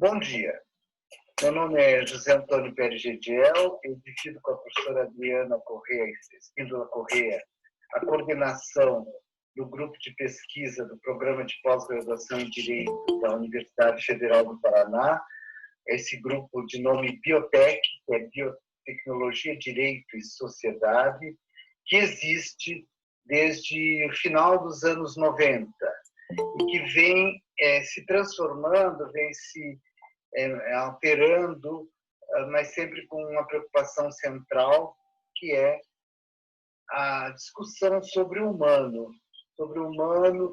Bom dia, meu nome é José Antônio Pérez Gediel, eu divido com a professora Adriana Correia, Espíndola Correia, a coordenação do grupo de pesquisa do Programa de Pós-Graduação em Direito da Universidade Federal do Paraná, esse grupo de nome Biotec, que é Biotecnologia, Direito e Sociedade, que existe desde o final dos anos 90 e que vem se transformando, vem se alterando, mas sempre com uma preocupação central, que é a discussão sobre o humano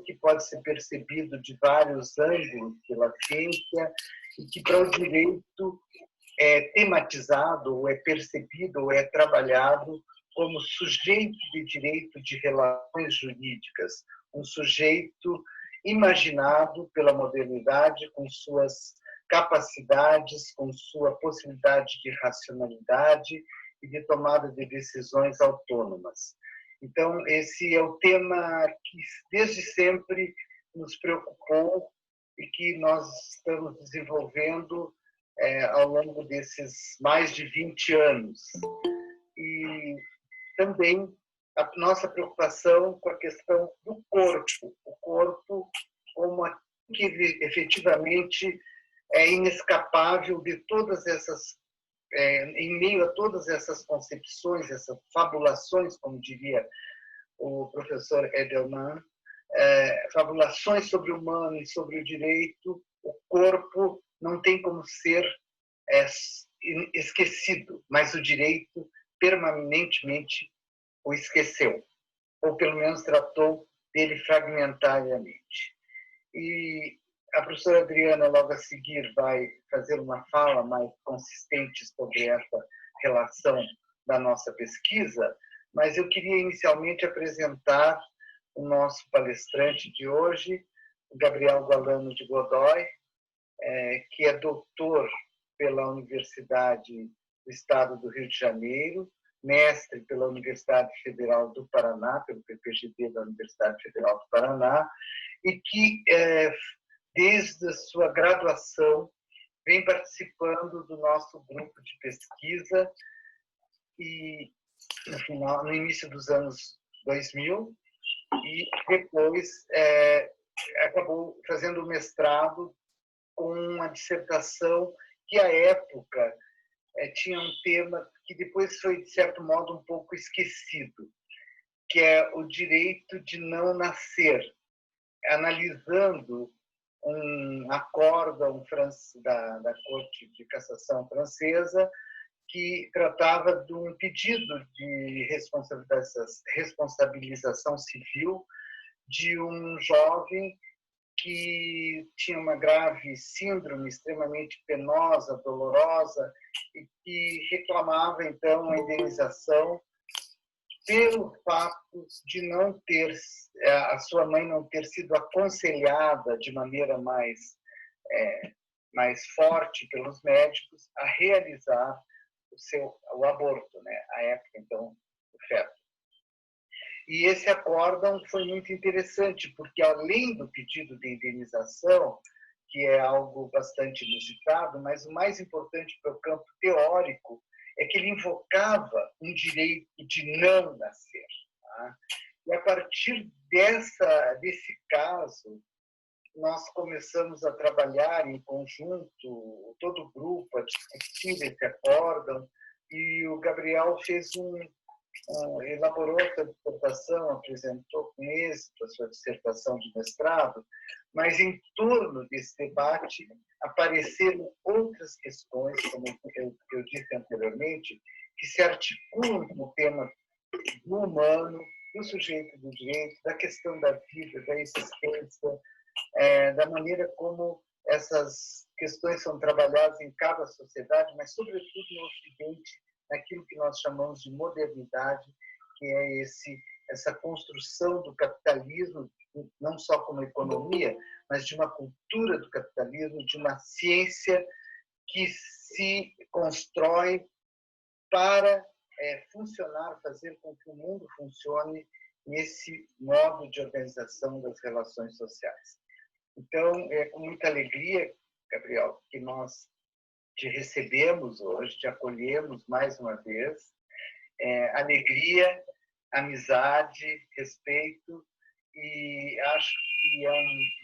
que pode ser percebido de vários ângulos pela ciência e que para o direito é tematizado, ou é percebido, ou é trabalhado como sujeito de direito de relações jurídicas, um sujeito imaginado pela modernidade com suas capacidades, com sua possibilidade de racionalidade e de tomada de decisões autônomas. Então, esse é o tema que desde sempre nos preocupou e que nós estamos desenvolvendo ao longo desses mais de 20 anos. E também a nossa preocupação com a questão do corpo, o corpo como aquilo que efetivamente é inescapável de todas essas, em meio a todas essas concepções, essas fabulações, como diria o professor Edelman, fabulações sobre o humano e sobre o direito, o corpo não tem como ser esquecido, mas o direito permanentemente o esqueceu, ou pelo menos tratou dele fragmentariamente. E a professora Adriana, logo a seguir, vai fazer uma fala mais consistente sobre essa relação da nossa pesquisa, mas eu queria inicialmente apresentar o nosso palestrante de hoje, o Gabriel Gualano de Godoy, que é doutor pela Universidade do Estado do Rio de Janeiro, mestre pela Universidade Federal do Paraná, pelo PPGD da Universidade Federal do Paraná, e que, desde a sua graduação, vem participando do nosso grupo de pesquisa e, no início dos anos 2000, e depois acabou fazendo o mestrado com uma dissertação que, à época, tinha um tema que depois foi, de certo modo, um pouco esquecido, que é o direito de não nascer, analisando um acórdão da Corte de Cassação francesa que tratava de um pedido de responsabilização civil de um jovem que tinha uma grave síndrome extremamente penosa, dolorosa, e que reclamava, então, a indenização pelo fato de não ter, a sua mãe não ter sido aconselhada de maneira mais forte pelos médicos a realizar o aborto, né? À época, então, do feto. E esse acórdão foi muito interessante, porque além do pedido de indenização, que é algo bastante inusitado, mas o mais importante para o campo teórico é que ele invocava um direito de não nascer. Tá? E a partir desse caso, nós começamos a trabalhar em conjunto, todo o grupo, a discutir esse acórdão, e o Gabriel elaborou essa dissertação, apresentou com êxito a sua dissertação de mestrado, mas em torno desse debate apareceram outras questões, como eu disse anteriormente, que se articulam com o tema do humano, do sujeito do direito, da questão da vida, da existência, da maneira como essas questões são trabalhadas em cada sociedade, mas, sobretudo, no Ocidente, naquilo que nós chamamos de modernidade, que é essa construção do capitalismo, não só como economia, mas de uma cultura do capitalismo, de uma ciência que se constrói para funcionar, fazer com que o mundo funcione nesse modo de organização das relações sociais. Então, é com muita alegria Gabriel, que nós te recebemos hoje, te acolhemos mais uma vez. Alegria, amizade, respeito, e acho que é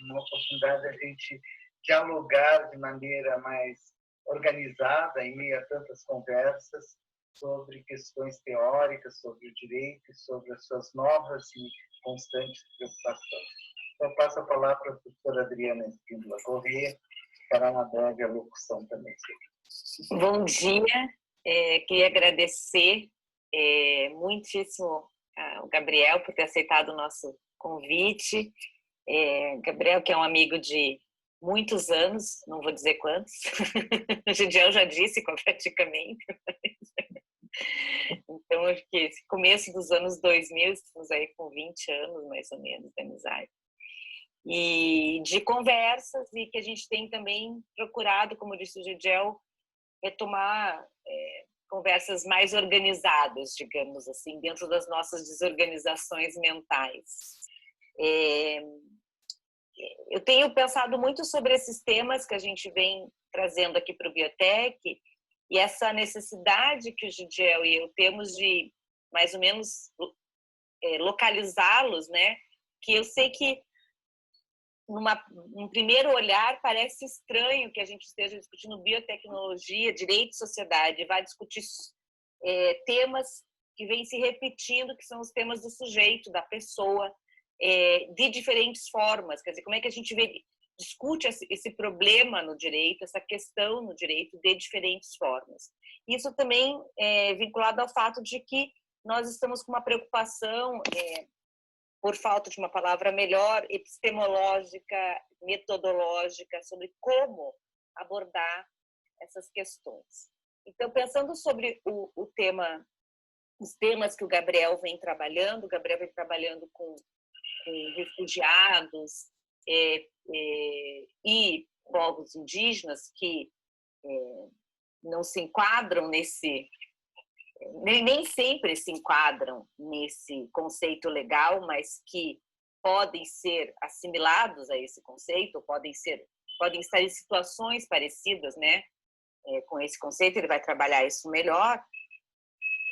uma oportunidade a gente dialogar de maneira mais organizada, em meio a tantas conversas, sobre questões teóricas, sobre o direito e sobre as suas novas e constantes preocupações. Então, passo a palavra para a professora Adriana Espíndola Corrêa, para uma breve alocução também. Bom dia, queria agradecer muitíssimo ao Gabriel por ter aceitado o nosso convite. Gabriel, que é um amigo de muitos anos, não vou dizer quantos, o Gidiel já disse praticamente. Então, acho que esse começo dos anos 2000, estamos aí com 20 anos, mais ou menos, de amizade. E de conversas, e que a gente tem também procurado, como disse o Gidiel, retomar conversas mais organizadas, digamos assim, dentro das nossas desorganizações mentais. Eu tenho pensado muito sobre esses temas que a gente vem trazendo aqui para o Biotech, e essa necessidade que o Gidiel e eu temos de, mais ou menos, localizá-los, né? Que eu sei que, num primeiro olhar, parece estranho que a gente esteja discutindo biotecnologia, direito e sociedade, vai discutir temas que vêm se repetindo, que são os temas do sujeito, da pessoa, de diferentes formas. Quer dizer, como é que a gente discute esse problema no direito, essa questão no direito de diferentes formas. Isso também é vinculado ao fato de que nós estamos com uma preocupação, por falta de uma palavra melhor, epistemológica, metodológica, sobre como abordar essas questões. Então, pensando sobre os temas que o Gabriel vem trabalhando com refugiados e povos indígenas que não se enquadram nem sempre se enquadram nesse conceito legal, mas que podem ser assimilados a esse conceito, podem estar em situações parecidas, né, com esse conceito. Ele vai trabalhar isso melhor.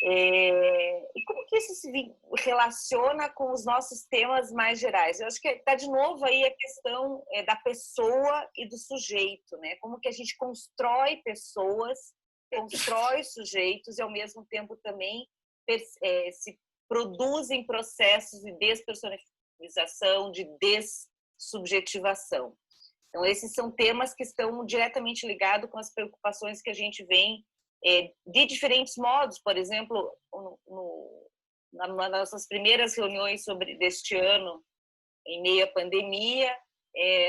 E como que isso se relaciona com os nossos temas mais gerais? Eu acho que está de novo aí a questão da pessoa e do sujeito, né? Como que a gente constrói pessoas, constrói sujeitos e, ao mesmo tempo, também se produzem processos de despersonalização, de dessubjetivação. Então, esses são temas que estão diretamente ligados com as preocupações que a gente vem de diferentes modos. Por exemplo, nas nossas primeiras reuniões deste ano, em meio à pandemia,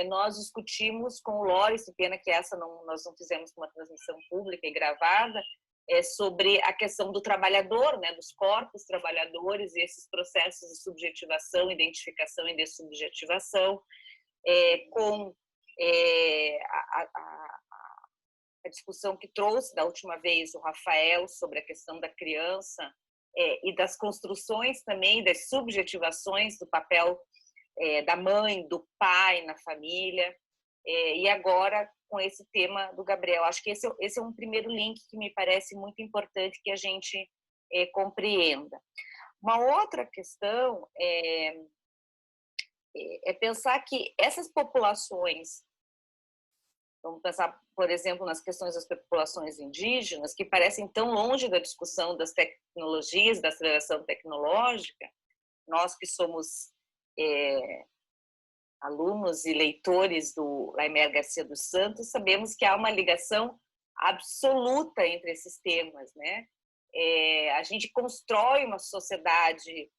nós discutimos com o Loris, pena que nós não fizemos uma transmissão pública e gravada, sobre a questão do trabalhador, né, dos corpos trabalhadores e esses processos de subjetivação, identificação e dessubjetivação, com a discussão que trouxe da última vez o Rafael sobre a questão da criança e das construções também, das subjetivações do papel da mãe, do pai na família, e agora com esse tema do Gabriel. Acho que esse é um primeiro link que me parece muito importante que a gente compreenda. Uma outra questão é pensar que essas populações, vamos pensar, por exemplo, nas questões das populações indígenas, que parecem tão longe da discussão das tecnologias, da aceleração tecnológica. Nós que somos alunos e leitores do Laimert Garcia dos Santos, sabemos que há uma ligação absoluta entre esses temas, né? A gente constrói uma sociedade,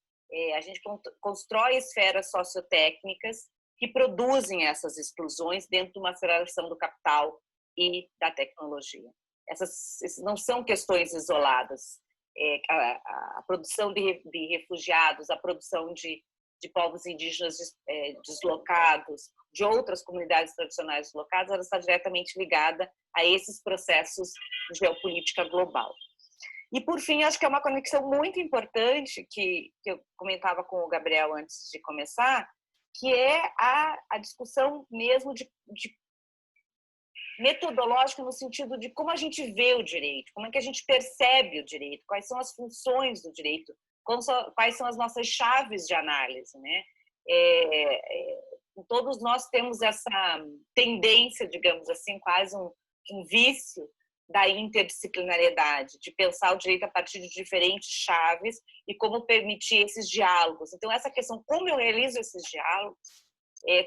a gente constrói esferas sociotécnicas que produzem essas exclusões dentro de uma aceleração do capital e da tecnologia. Essas não são questões isoladas. A produção de refugiados, a produção de povos indígenas deslocados, de outras comunidades tradicionais deslocadas, ela está diretamente ligada a esses processos de geopolítica global. E, por fim, acho que é uma conexão muito importante que eu comentava com o Gabriel antes de começar, que é a discussão mesmo de metodológica no sentido de como a gente vê o direito, como é que a gente percebe o direito, quais são as funções do direito, quais são as nossas chaves de análise, né? Todos nós temos essa tendência, digamos assim, quase um vício da interdisciplinariedade, de pensar o direito a partir de diferentes chaves e como permitir esses diálogos. Então, essa questão, como eu realizo esses diálogos,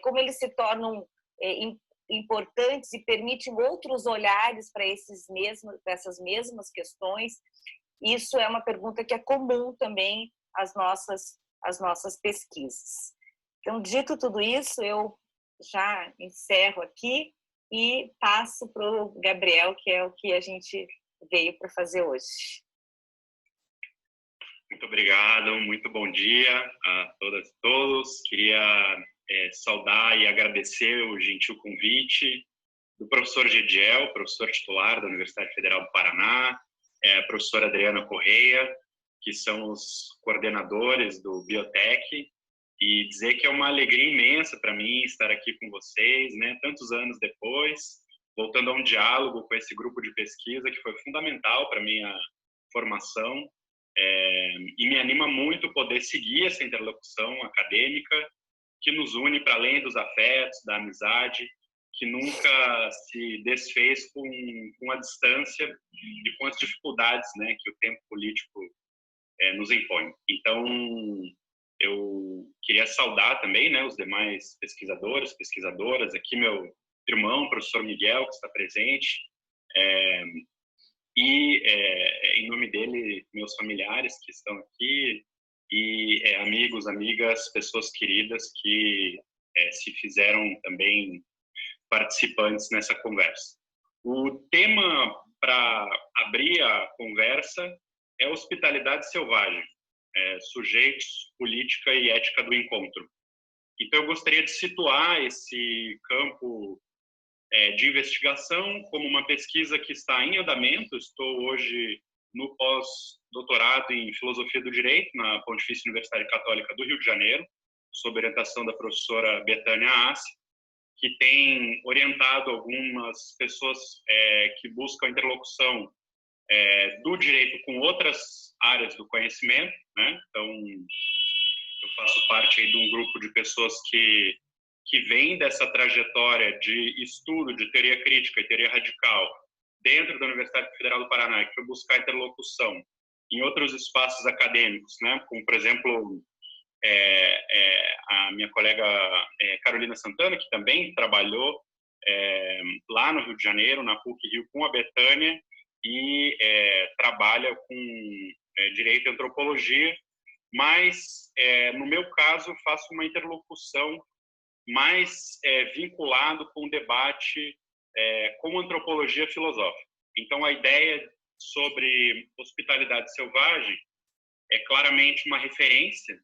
como eles se tornam importantes e permitem outros olhares para essas mesmas questões, isso é uma pergunta que é comum também às nossas pesquisas. Então, dito tudo isso, eu já encerro aqui e passo para o Gabriel, que é o que a gente veio para fazer hoje. Muito obrigado, muito bom dia a todas e todos. Queria saudar e agradecer o gentil convite do professor Gediel, professor titular da Universidade Federal do Paraná, a professora Adriana Correia, que são os coordenadores do Biotech, e dizer que é uma alegria imensa para mim estar aqui com vocês, né, tantos anos depois, voltando a um diálogo com esse grupo de pesquisa que foi fundamental para a minha formação, e me anima muito poder seguir essa interlocução acadêmica que nos une para além dos afetos, da amizade, que nunca se desfez com a distância e com as dificuldades, né, que o tempo político nos impõe. Então, eu queria saudar também, né, os demais pesquisadores, pesquisadoras, aqui meu irmão, professor Miguel, que está presente, e em nome dele, meus familiares que estão aqui, e amigos, amigas, pessoas queridas que se fizeram também participantes nessa conversa. O tema para abrir a conversa é hospitalidade selvagem, sujeitos, política e ética do encontro. Então, eu gostaria de situar esse campo de investigação como uma pesquisa que está em andamento. Estou hoje no pós-doutorado em Filosofia do Direito na Pontifícia Universidade Católica do Rio de Janeiro, sob orientação da professora Betânia Assi, que tem orientado algumas pessoas que buscam interlocução do direito com outras áreas do conhecimento, né? Então, eu faço parte aí de um grupo de pessoas que vem dessa trajetória de estudo de teoria crítica e teoria radical dentro da Universidade Federal do Paraná, que foi buscar interlocução em outros espaços acadêmicos, né? Como, por exemplo, a minha colega Carolina Santana, que também trabalhou lá no Rio de Janeiro, na PUC-Rio, com a Betânia, e trabalha com direito e antropologia, mas, no meu caso, faço uma interlocução mais vinculado com o debate com antropologia filosófica. Então, a ideia sobre hospitalidade selvagem é claramente uma referência,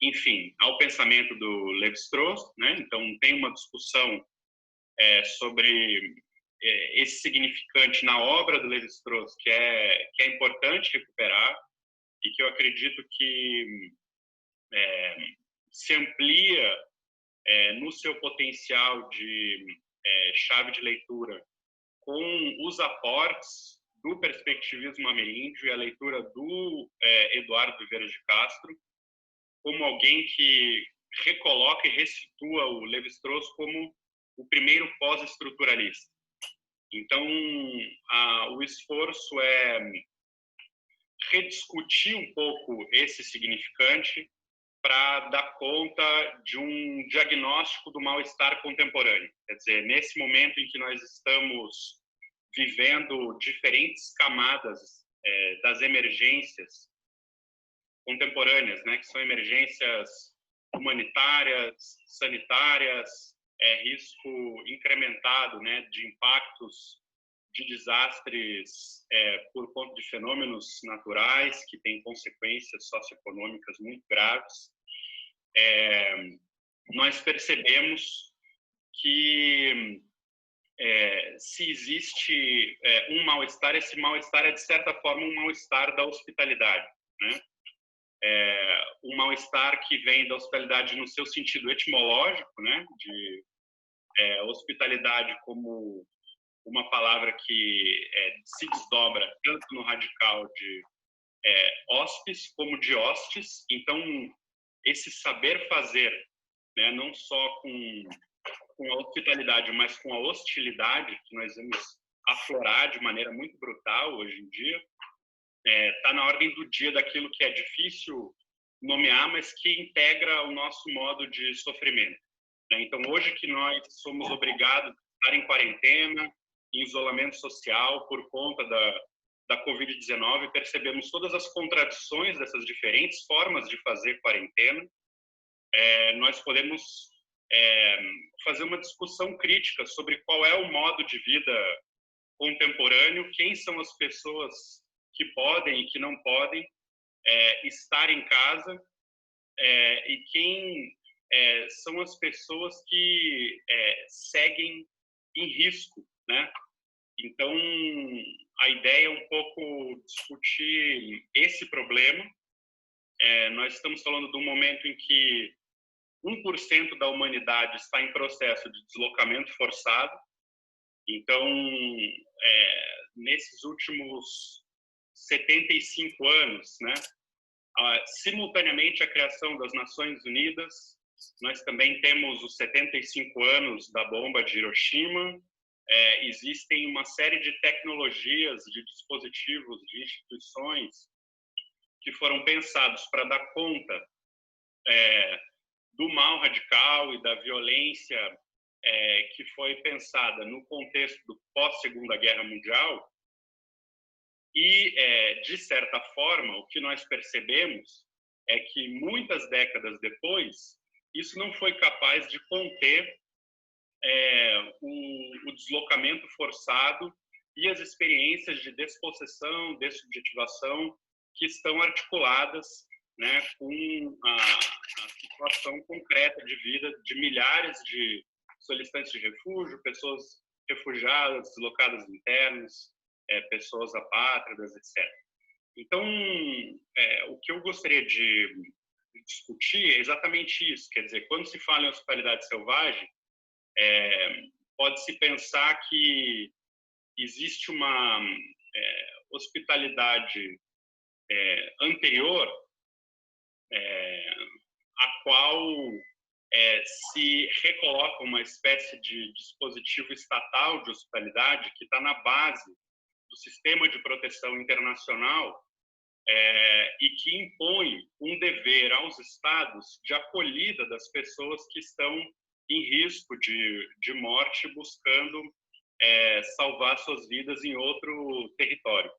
enfim, ao pensamento do Lévi-Strauss, né? Então, tem uma discussão sobre esse significante na obra do Lévi-Strauss que é importante recuperar e que eu acredito que se amplia no seu potencial de chave de leitura com os aportes do perspectivismo ameríndio e a leitura do Eduardo Viveiros de Castro, como alguém que recoloca e ressitua o Lévi-Strauss como o primeiro pós-estruturalista. Então, o esforço é rediscutir um pouco esse significante para dar conta de um diagnóstico do mal-estar contemporâneo. Quer dizer, nesse momento em que nós estamos vivendo diferentes camadas das emergências contemporâneas, né, que são emergências humanitárias, sanitárias, risco incrementado, né, de impactos de desastres por conta de fenômenos naturais que têm consequências socioeconômicas muito graves, nós percebemos que se existe um mal-estar, esse mal-estar é, de certa forma, um mal-estar da hospitalidade, né? Um mal-estar que vem da hospitalidade no seu sentido etimológico, né? De hospitalidade como uma palavra que se desdobra tanto no radical de hóspes como de hostes. Então, esse saber fazer, né, não só com a hospitalidade, mas com a hostilidade, que nós vemos aflorar de maneira muito brutal hoje em dia, está na ordem do dia daquilo que é difícil nomear, mas que integra o nosso modo de sofrimento, né? Então, hoje que nós somos obrigados a estar em quarentena, em isolamento social por conta da Covid-19, percebemos todas as contradições dessas diferentes formas de fazer quarentena. Nós podemos fazer uma discussão crítica sobre qual é o modo de vida contemporâneo, quem são as pessoas que podem e que não podem estar em casa, e quem são as pessoas que seguem em risco, né? Então, a ideia é um pouco discutir esse problema. Nós estamos falando de um momento em que 1% da humanidade está em processo de deslocamento forçado. Então, nesses últimos 75 anos, né, simultaneamente à criação das Nações Unidas, nós também temos os 75 anos da bomba de Hiroshima. Existem uma série de tecnologias, de dispositivos, de instituições que foram pensados para dar conta do mal radical e da violência que foi pensada no contexto do pós-Segunda Guerra Mundial. E, de certa forma, o que nós percebemos é que, muitas décadas depois, isso não foi capaz de conter o deslocamento forçado e as experiências de despossessão, dessubjetivação, que estão articuladas, né, com a situação concreta de vida de milhares de solicitantes de refúgio, pessoas refugiadas, deslocadas internos, pessoas apátridas, etc. Então, o que eu gostaria de discutir é exatamente isso. Quer dizer, quando se fala em hospitalidade selvagem, pode-se pensar que existe uma hospitalidade anterior, a qual se recoloca uma espécie de dispositivo estatal de hospitalidade que está na base do sistema de proteção internacional, e que impõe um dever aos estados de acolhida das pessoas que estão em risco de morte, buscando salvar suas vidas em outro território.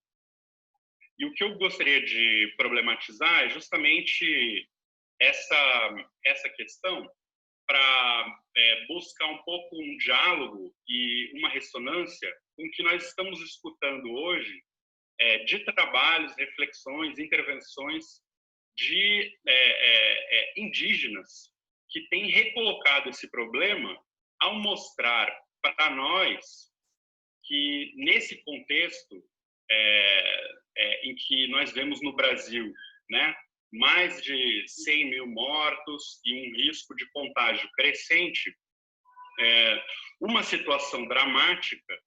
E o que eu gostaria de problematizar é justamente essa questão, para buscar um pouco um diálogo e uma ressonância com o que nós estamos escutando hoje, de trabalhos, reflexões, intervenções de indígenas que têm recolocado esse problema ao mostrar para nós que, nesse contexto em que nós vemos no Brasil, né, mais de 100 mil mortos e um risco de contágio crescente, uma situação dramática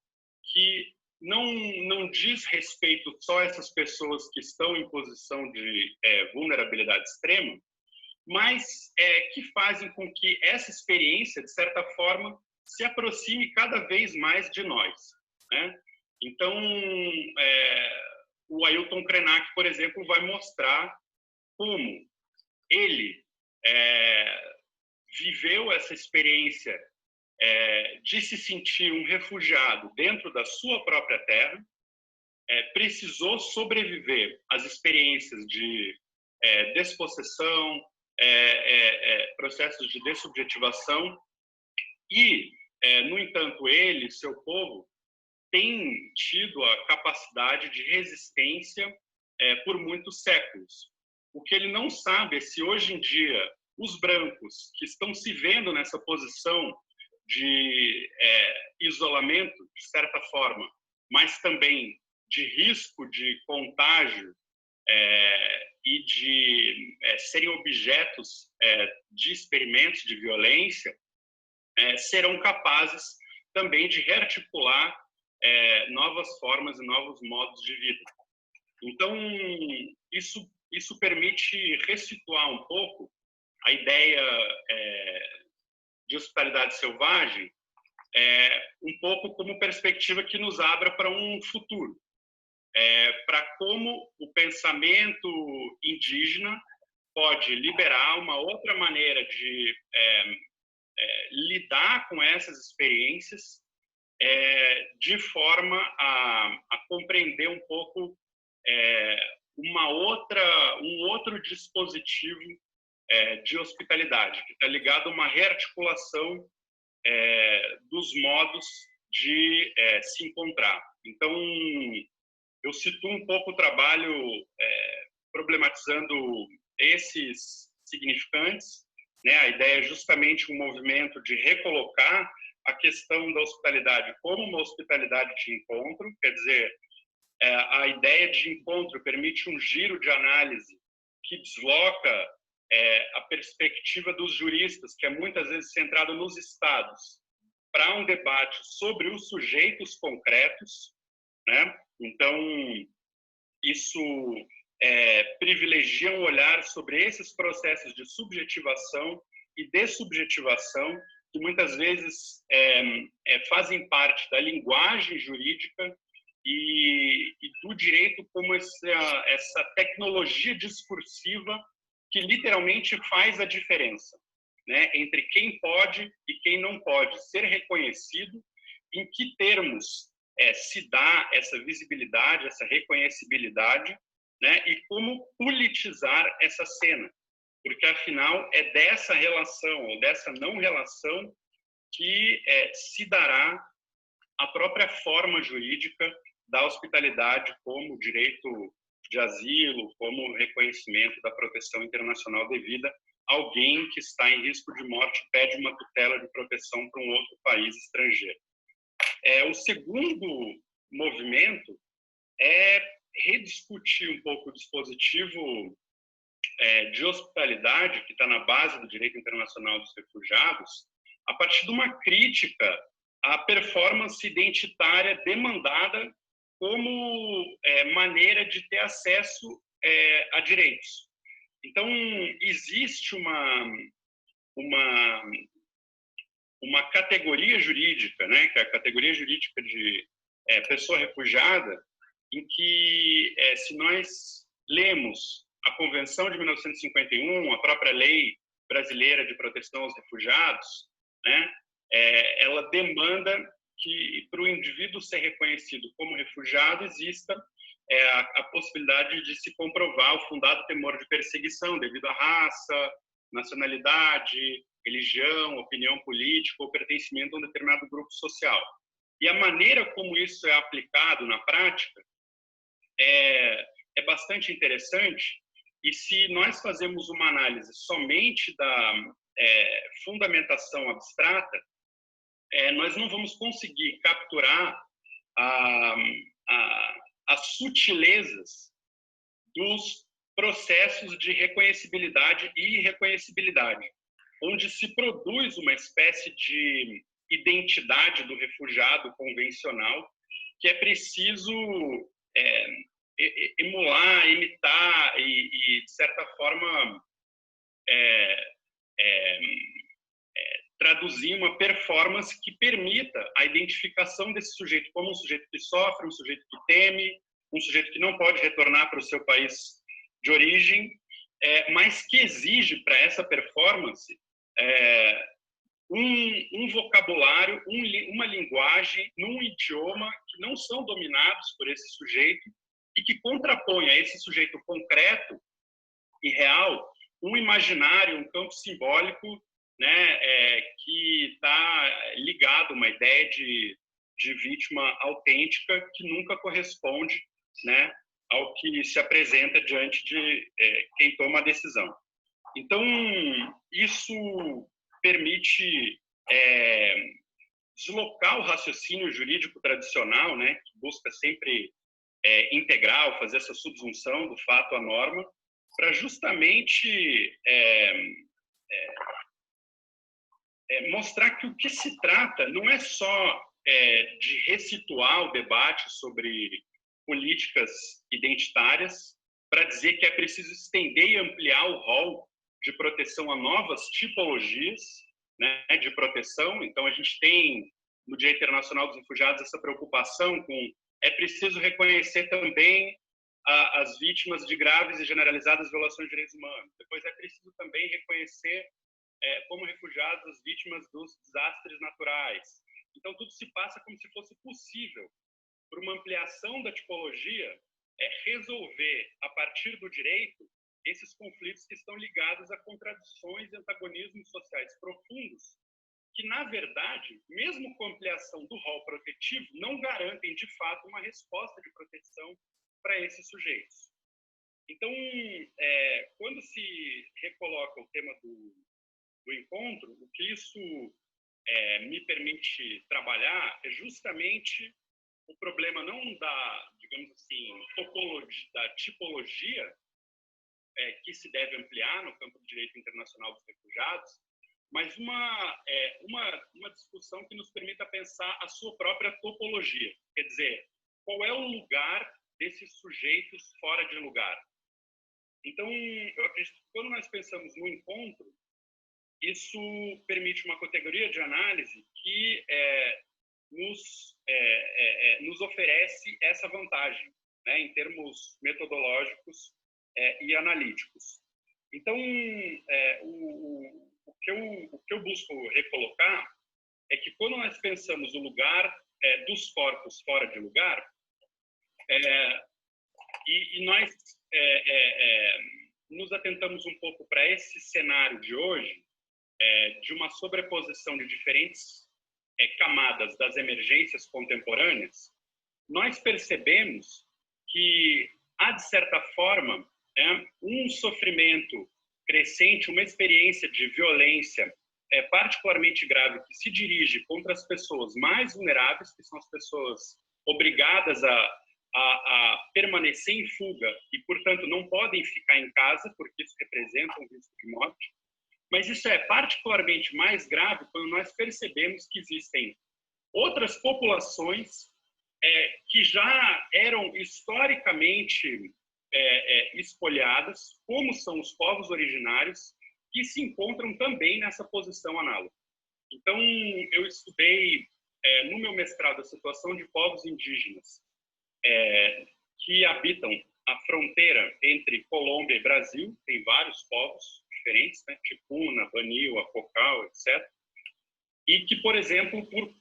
que não diz respeito só a essas pessoas que estão em posição de vulnerabilidade extrema, mas que fazem com que essa experiência, de certa forma, se aproxime cada vez mais de nós, né? Então, o Ailton Krenak, por exemplo, vai mostrar como ele viveu essa experiência de se sentir um refugiado dentro da sua própria terra, precisou sobreviver às experiências de despossessão, processos de dessubjetivação, e, no entanto, ele e seu povo têm tido a capacidade de resistência por muitos séculos. O que ele não sabe é se hoje em dia os brancos que estão se vendo nessa posição de isolamento, de certa forma, mas também de risco de contágio e de serem objetos de experimentos de violência, serão capazes também de rearticular novas formas e novos modos de vida. Então, isso permite ressituar um pouco a ideia de hospitalidade selvagem, um pouco como perspectiva que nos abra para um futuro, para como o pensamento indígena pode liberar uma outra maneira de lidar com essas experiências, de forma a compreender um pouco um outro dispositivo de hospitalidade, que está ligado a uma rearticulação dos modos de se encontrar. Então, eu situo um pouco o trabalho problematizando esses significantes, né? A ideia é justamente um movimento de recolocar a questão da hospitalidade como uma hospitalidade de encontro, quer dizer, a ideia de encontro permite um giro de análise que desloca a perspectiva dos juristas, que é muitas vezes centrado nos estados, para um debate sobre os sujeitos concretos, né? Então, isso privilegia um olhar sobre esses processos de subjetivação e dessubjetivação, que muitas vezes fazem parte da linguagem jurídica e do direito como essa tecnologia discursiva que literalmente faz a diferença, né, entre quem pode e quem não pode ser reconhecido, em que termos se dá essa visibilidade, essa reconhecibilidade, né, e como politizar essa cena, porque afinal é dessa relação ou dessa não relação que se dará a própria forma jurídica da hospitalidade como direito de asilo, como reconhecimento da proteção internacional devida. Alguém que está em risco de morte pede uma tutela de proteção para um outro país estrangeiro. O segundo movimento é rediscutir um pouco o dispositivo de hospitalidade que está na base do direito internacional dos refugiados, a partir de uma crítica à performance identitária demandada como maneira de ter acesso a direitos. Então, existe uma categoria jurídica, né, que é a categoria jurídica de pessoa refugiada, em que, se nós lemos a Convenção de 1951, a própria Lei Brasileira de Proteção aos Refugiados, né, ela demanda que, para o indivíduo ser reconhecido como refugiado, exista a possibilidade de se comprovar o fundado temor de perseguição devido à raça, nacionalidade, religião, opinião política ou pertencimento a um determinado grupo social. E a maneira como isso é aplicado na prática é bastante interessante, e se nós fazemos uma análise somente da fundamentação abstrata, nós não vamos conseguir capturar as sutilezas dos processos de reconhecibilidade e irreconhecibilidade, onde se produz uma espécie de identidade do refugiado convencional que é preciso emular, imitar e de certa forma, traduzir uma performance que permita a identificação desse sujeito como um sujeito que sofre, um sujeito que teme, um sujeito que não pode retornar para o seu país de origem, mas que exige para essa performance um vocabulário, uma linguagem, num idioma que não são dominados por esse sujeito e que contrapõe a esse sujeito concreto e real um imaginário, um campo simbólico, né, que está ligado a uma ideia de vítima autêntica que nunca corresponde, né, ao que se apresenta diante de quem toma a decisão. Então, isso permite deslocar o raciocínio jurídico tradicional, né, que busca sempre integrar, fazer essa subsunção do fato à norma, para justamente mostrar que o que se trata não é só de ressituar o debate sobre políticas identitárias para dizer que é preciso estender e ampliar o rol de proteção a novas tipologias, né, de proteção. Então, a gente tem, no Dia Internacional dos Refugiados, essa preocupação com é preciso reconhecer também as vítimas de graves e generalizadas violações de direitos humanos. Depois, é preciso também reconhecer como refugiados as vítimas dos desastres naturais. Então, tudo se passa como se fosse possível, por uma ampliação da tipologia, resolver, a partir do direito, esses conflitos que estão ligados a contradições e antagonismos sociais profundos, que, na verdade, mesmo com a ampliação do rol protetivo, não garantem, de fato, uma resposta de proteção para esses sujeitos. Então, quando se recoloca o tema do encontro, o que isso me permite trabalhar é justamente o problema não da, digamos assim, da tipologia que se deve ampliar no campo do direito internacional dos refugiados, mas uma discussão que nos permita pensar a sua própria topologia, quer dizer, qual é o lugar desses sujeitos fora de lugar. Então, eu acredito que quando nós pensamos no encontro, isso permite uma categoria de análise que nos oferece essa vantagem, né, em termos metodológicos e analíticos. Então, o que eu busco recolocar é que quando nós pensamos no lugar dos corpos fora de lugar, e nós nos atentamos um pouco para esse cenário de hoje, de uma sobreposição de diferentes camadas das emergências contemporâneas, nós percebemos que há, de certa forma, um sofrimento crescente, uma experiência de violência particularmente grave que se dirige contra as pessoas mais vulneráveis, que são as pessoas obrigadas a permanecer em fuga e, portanto, não podem ficar em casa, porque isso representa um risco de morte. Mas isso é particularmente mais grave quando nós percebemos que existem outras populações que já eram historicamente espoliadas, como são os povos originários, que se encontram também nessa posição análoga. Então, eu estudei no meu mestrado a situação de povos indígenas que habitam a fronteira entre Colômbia e Brasil. Tem vários povos diferentes, né? Tipuna, Banil, Apocal, etc. E que, por exemplo, por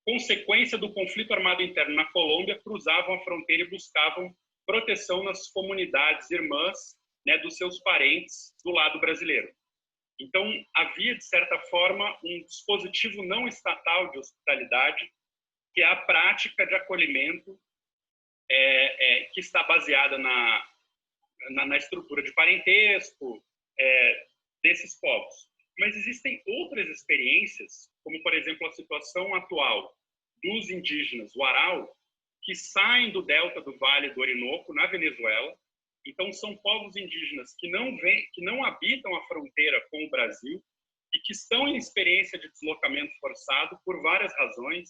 consequência do conflito armado interno na Colômbia, cruzavam a fronteira e buscavam proteção nas comunidades irmãs, né, dos seus parentes do lado brasileiro. Então, havia, de certa forma, um dispositivo não estatal de hospitalidade, que é a prática de acolhimento que está baseada na estrutura de parentesco desses povos. Mas existem outras experiências, como, por exemplo, a situação atual dos indígenas Warao, que saem do delta do Vale do Orinoco, na Venezuela. Então, são povos indígenas que não habitam a fronteira com o Brasil e que estão em experiência de deslocamento forçado por várias razões,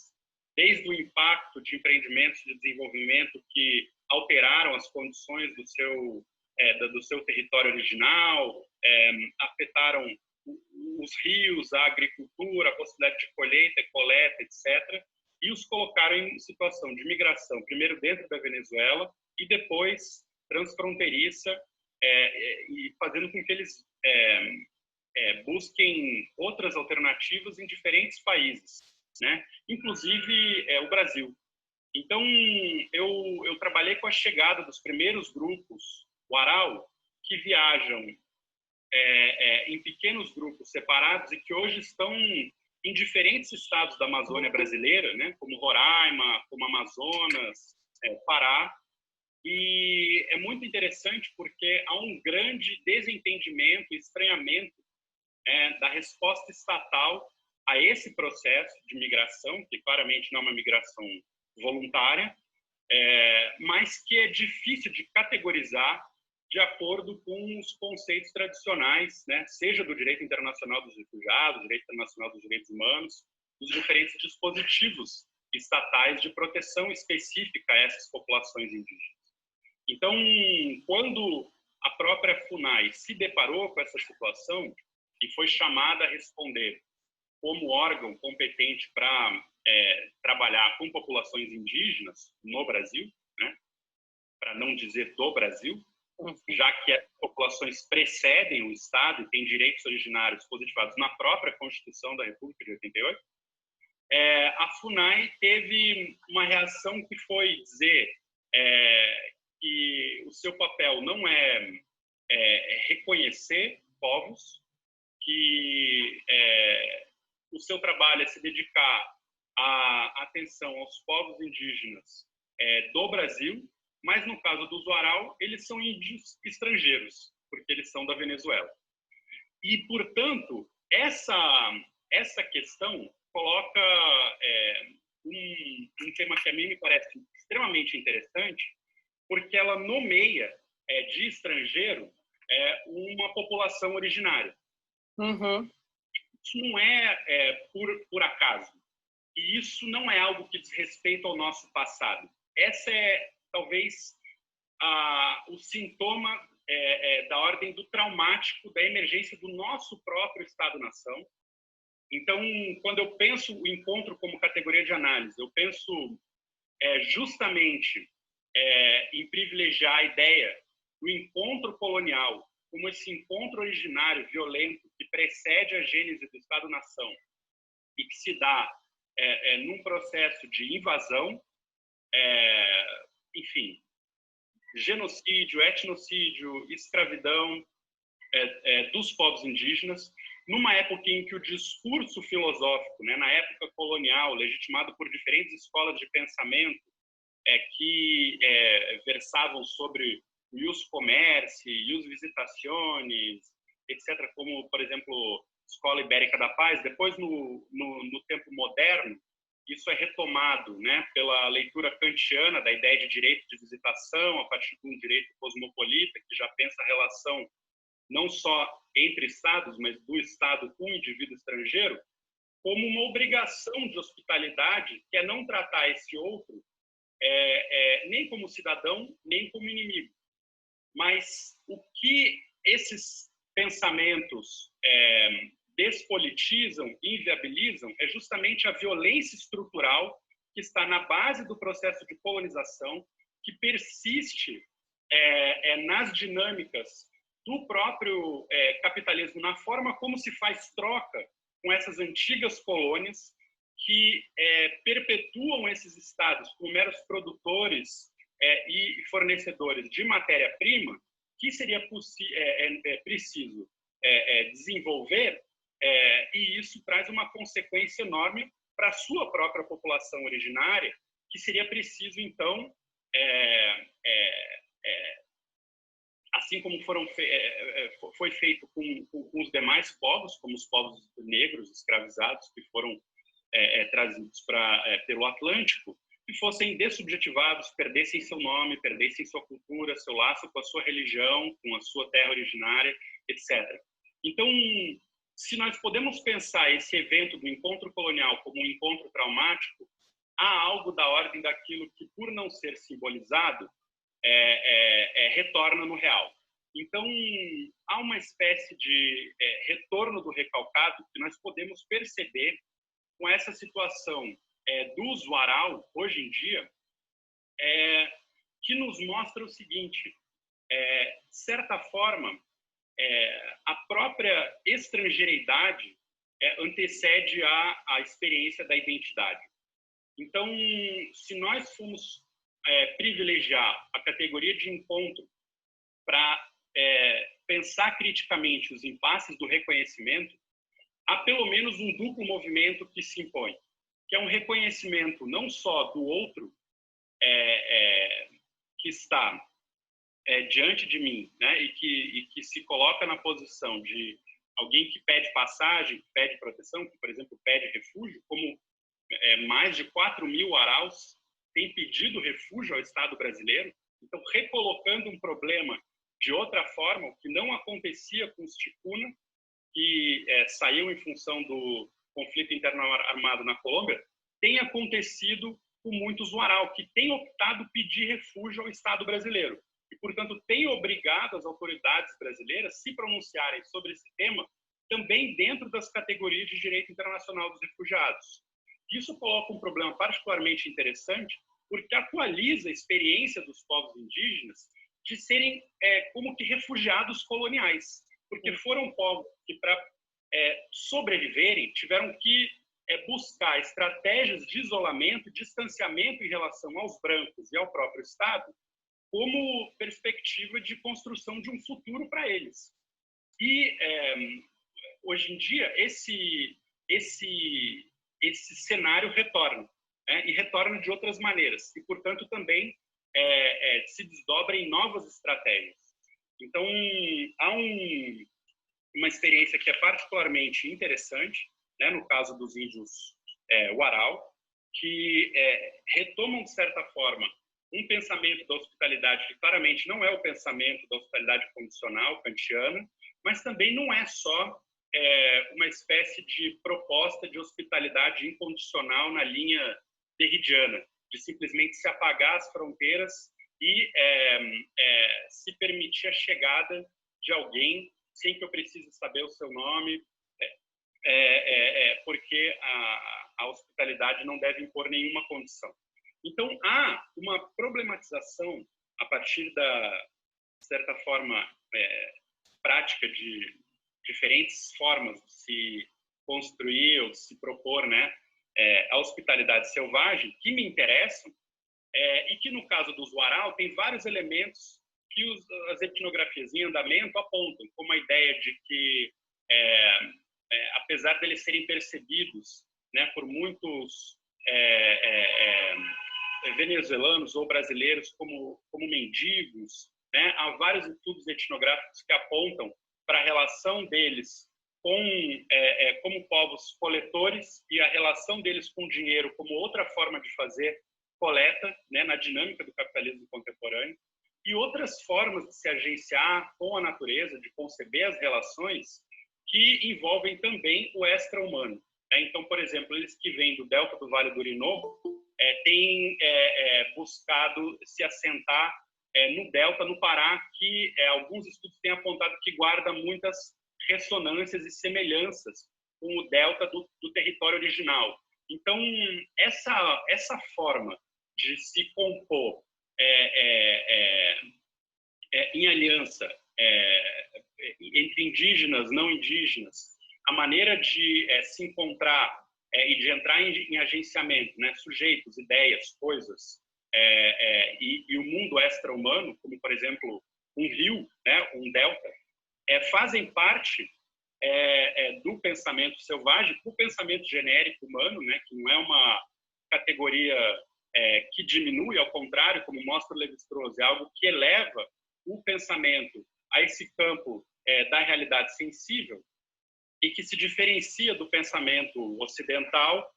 desde o impacto de empreendimentos de desenvolvimento que alteraram as condições do seu território original, afetaram os rios, a agricultura, a possibilidade de colheita, coleta, etc., e os colocaram em situação de migração, primeiro dentro da Venezuela e depois transfronteiriça, e fazendo com que eles busquem outras alternativas em diferentes países, né? Inclusive o Brasil. Então, eu trabalhei com a chegada dos primeiros grupos Warao, que viajam em pequenos grupos separados e que hoje estão em diferentes estados da Amazônia brasileira, né, como Roraima, como Amazonas, Pará. E é muito interessante porque há um grande desentendimento e estranhamento da resposta estatal a esse processo de migração, que claramente não é uma migração voluntária, mas que é difícil de categorizar de acordo com os conceitos tradicionais, né, seja do direito internacional dos refugiados, direito internacional dos direitos humanos, dos diferentes dispositivos estatais de proteção específica a essas populações indígenas. Então, quando a própria FUNAI se deparou com essa situação e foi chamada a responder como órgão competente para trabalhar com populações indígenas no Brasil, né, para não dizer do Brasil, já que as populações precedem o Estado e têm direitos originários positivados na própria Constituição da República de 88, a FUNAI teve uma reação que foi dizer que o seu papel não é reconhecer povos, que o seu trabalho é se dedicar à atenção aos povos indígenas do Brasil, mas no caso do Uaral, eles são índios estrangeiros, porque eles são da Venezuela. E, portanto, essa questão coloca um tema que a mim me parece extremamente interessante, porque ela nomeia de estrangeiro uma população originária. Uhum. Isso não é por acaso. E isso não é algo que diz respeito ao nosso passado. Essa é, talvez, o sintoma da ordem do traumático, da emergência do nosso próprio Estado-nação. Então, quando eu penso o encontro como categoria de análise, eu penso justamente em privilegiar a ideia do encontro colonial como esse encontro originário, violento, que precede a gênese do Estado-nação e que se dá num processo de invasão, enfim, genocídio, etnocídio, escravidão dos povos indígenas, numa época em que o discurso filosófico, né, na época colonial, legitimado por diferentes escolas de pensamento que versavam sobre o ius commerci, ius visitationis, etc., como, por exemplo, Escola Ibérica da Paz. Depois, no tempo moderno, isso é retomado, né, pela leitura kantiana da ideia de direito de visitação, a partir de um direito cosmopolita, que já pensa a relação não só entre Estados, mas do Estado com o indivíduo estrangeiro, como uma obrigação de hospitalidade, que é não tratar esse outro nem como cidadão, nem como inimigo. Mas o que esses pensamentos despolitizam, inviabilizam, é justamente a violência estrutural que está na base do processo de colonização, que persiste nas dinâmicas do próprio capitalismo, na forma como se faz troca com essas antigas colônias que perpetuam esses estados como meros produtores e fornecedores de matéria-prima, que seria preciso desenvolver, e isso traz uma consequência enorme para a sua própria população originária, que seria preciso, então, assim como foi feito com os demais povos, como os povos negros escravizados que foram trazidos pelo Atlântico, que fossem dessubjetivados, perdessem seu nome, perdessem sua cultura, seu laço com a sua religião, com a sua terra originária, etc. Então, se nós podemos pensar esse evento do encontro colonial como um encontro traumático, há algo da ordem daquilo que, por não ser simbolizado, retorna no real. Então, há uma espécie de retorno do recalcado que nós podemos perceber com essa situação do usuário, hoje em dia, que nos mostra o seguinte: de certa forma, a própria estrangeiridade antecede a experiência da identidade. Então, se nós formos privilegiar a categoria de encontro para pensar criticamente os impasses do reconhecimento, há pelo menos um duplo movimento que se impõe, que é um reconhecimento não só do outro que está diante de mim, né, e que se coloca na posição de alguém que pede passagem, que pede proteção, que, por exemplo, pede refúgio, como mais de 4.000 araus têm pedido refúgio ao Estado brasileiro, então recolocando um problema de outra forma, o que não acontecia com os Ticuna, que saiu em função do conflito interno armado na Colômbia, tem acontecido com muitos Warao, que têm optado pedir refúgio ao Estado brasileiro. E, portanto, tem obrigado as autoridades brasileiras a se pronunciarem sobre esse tema também dentro das categorias de direito internacional dos refugiados. Isso coloca um problema particularmente interessante, porque atualiza a experiência dos povos indígenas de serem como que refugiados coloniais, porque foram povos que, para sobreviverem, tiveram que buscar estratégias de isolamento e distanciamento em relação aos brancos e ao próprio Estado, como perspectiva de construção de um futuro para eles. E, hoje em dia, esse cenário retorna, e retorna de outras maneiras, e, portanto, também se desdobra em novas estratégias. Então, há uma experiência que é particularmente interessante, né, no caso dos índios Warao, que retomam, de certa forma, um pensamento da hospitalidade que claramente não é o pensamento da hospitalidade condicional kantiana, mas também não é só uma espécie de proposta de hospitalidade incondicional na linha derridiana, de simplesmente se apagar as fronteiras e se permitir a chegada de alguém sem que eu precise saber o seu nome, porque a hospitalidade não deve impor nenhuma condição. Então, há uma problematização a partir de certa forma, prática de diferentes formas de se construir ou de se propor, né, a hospitalidade selvagem, que me interessam, e que, no caso dos Warao, tem vários elementos que as etnografias em andamento apontam, como a ideia de que, apesar de eles serem percebidos, né, por muitos venezuelanos ou brasileiros como mendigos, né, há vários estudos etnográficos que apontam para a relação deles como povos coletores e a relação deles com o dinheiro como outra forma de fazer coleta, né, na dinâmica do capitalismo contemporâneo, e outras formas de se agenciar com a natureza, de conceber as relações que envolvem também o extra-humano. Então, por exemplo, eles que vêm do delta do Vale do Orinoco têm buscado se assentar no delta, no Pará, que alguns estudos têm apontado que guarda muitas ressonâncias e semelhanças com o delta do território original. Então, essa forma de se compor em aliança entre indígenas, não indígenas, a maneira de se encontrar e de entrar em agenciamento, né, sujeitos, ideias, coisas, e o mundo extra-humano, como, por exemplo, um rio, né, um delta, fazem parte do pensamento selvagem, do pensamento genérico humano, né, que não é uma categoria que diminui, ao contrário, como mostra o Lévi-Strauss, é algo que eleva o pensamento a esse campo da realidade sensível e que se diferencia do pensamento ocidental,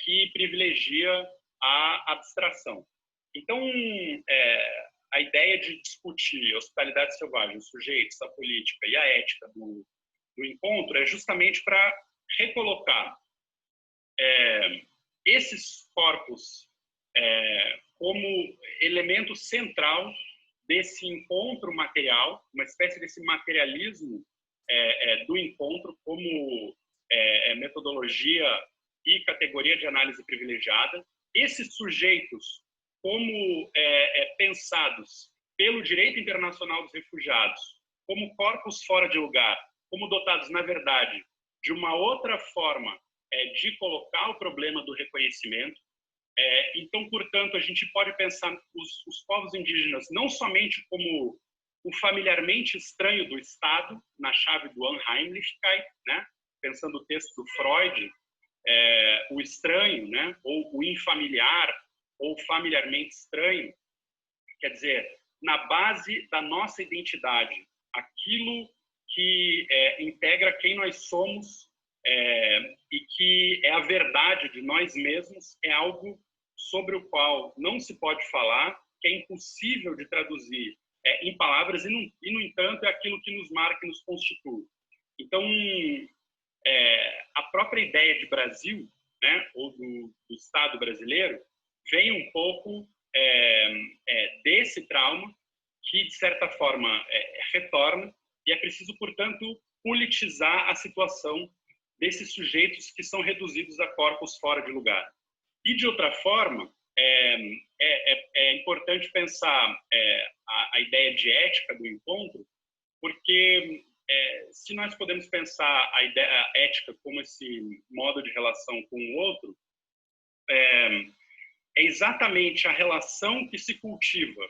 que privilegia a abstração. Então, a ideia de discutir a hospitalidade selvagem, os sujeitos, a política e a ética do encontro é justamente para recolocar esses corpos como elemento central desse encontro material, uma espécie desse materialismo do encontro como metodologia e categoria de análise privilegiada. Esses sujeitos como pensados pelo direito internacional dos refugiados, como corpos fora de lugar, como dotados, na verdade, de uma outra forma de colocar o problema do reconhecimento. Então, portanto, a gente pode pensar os povos indígenas não somente como o familiarmente estranho do Estado, na chave do Unheimlichkeit, né? Pensando o texto do Freud, o estranho, né? Ou o infamiliar, ou familiarmente estranho, quer dizer, na base da nossa identidade, aquilo que integra quem nós somos e que é a verdade de nós mesmos, é algo sobre o qual não se pode falar, que é impossível de traduzir em palavras, e, no entanto, é aquilo que nos marca e nos constitui. Então, a própria ideia de Brasil, né, ou do Estado brasileiro, vem um pouco desse trauma que, de certa forma, retorna, e é preciso, portanto, politizar a situação desses sujeitos que são reduzidos a corpos fora de lugar. E, de outra forma, é importante pensar a ideia de ética do encontro, porque se nós podemos pensar a ética como esse modo de relação com o outro, é exatamente a relação que se cultiva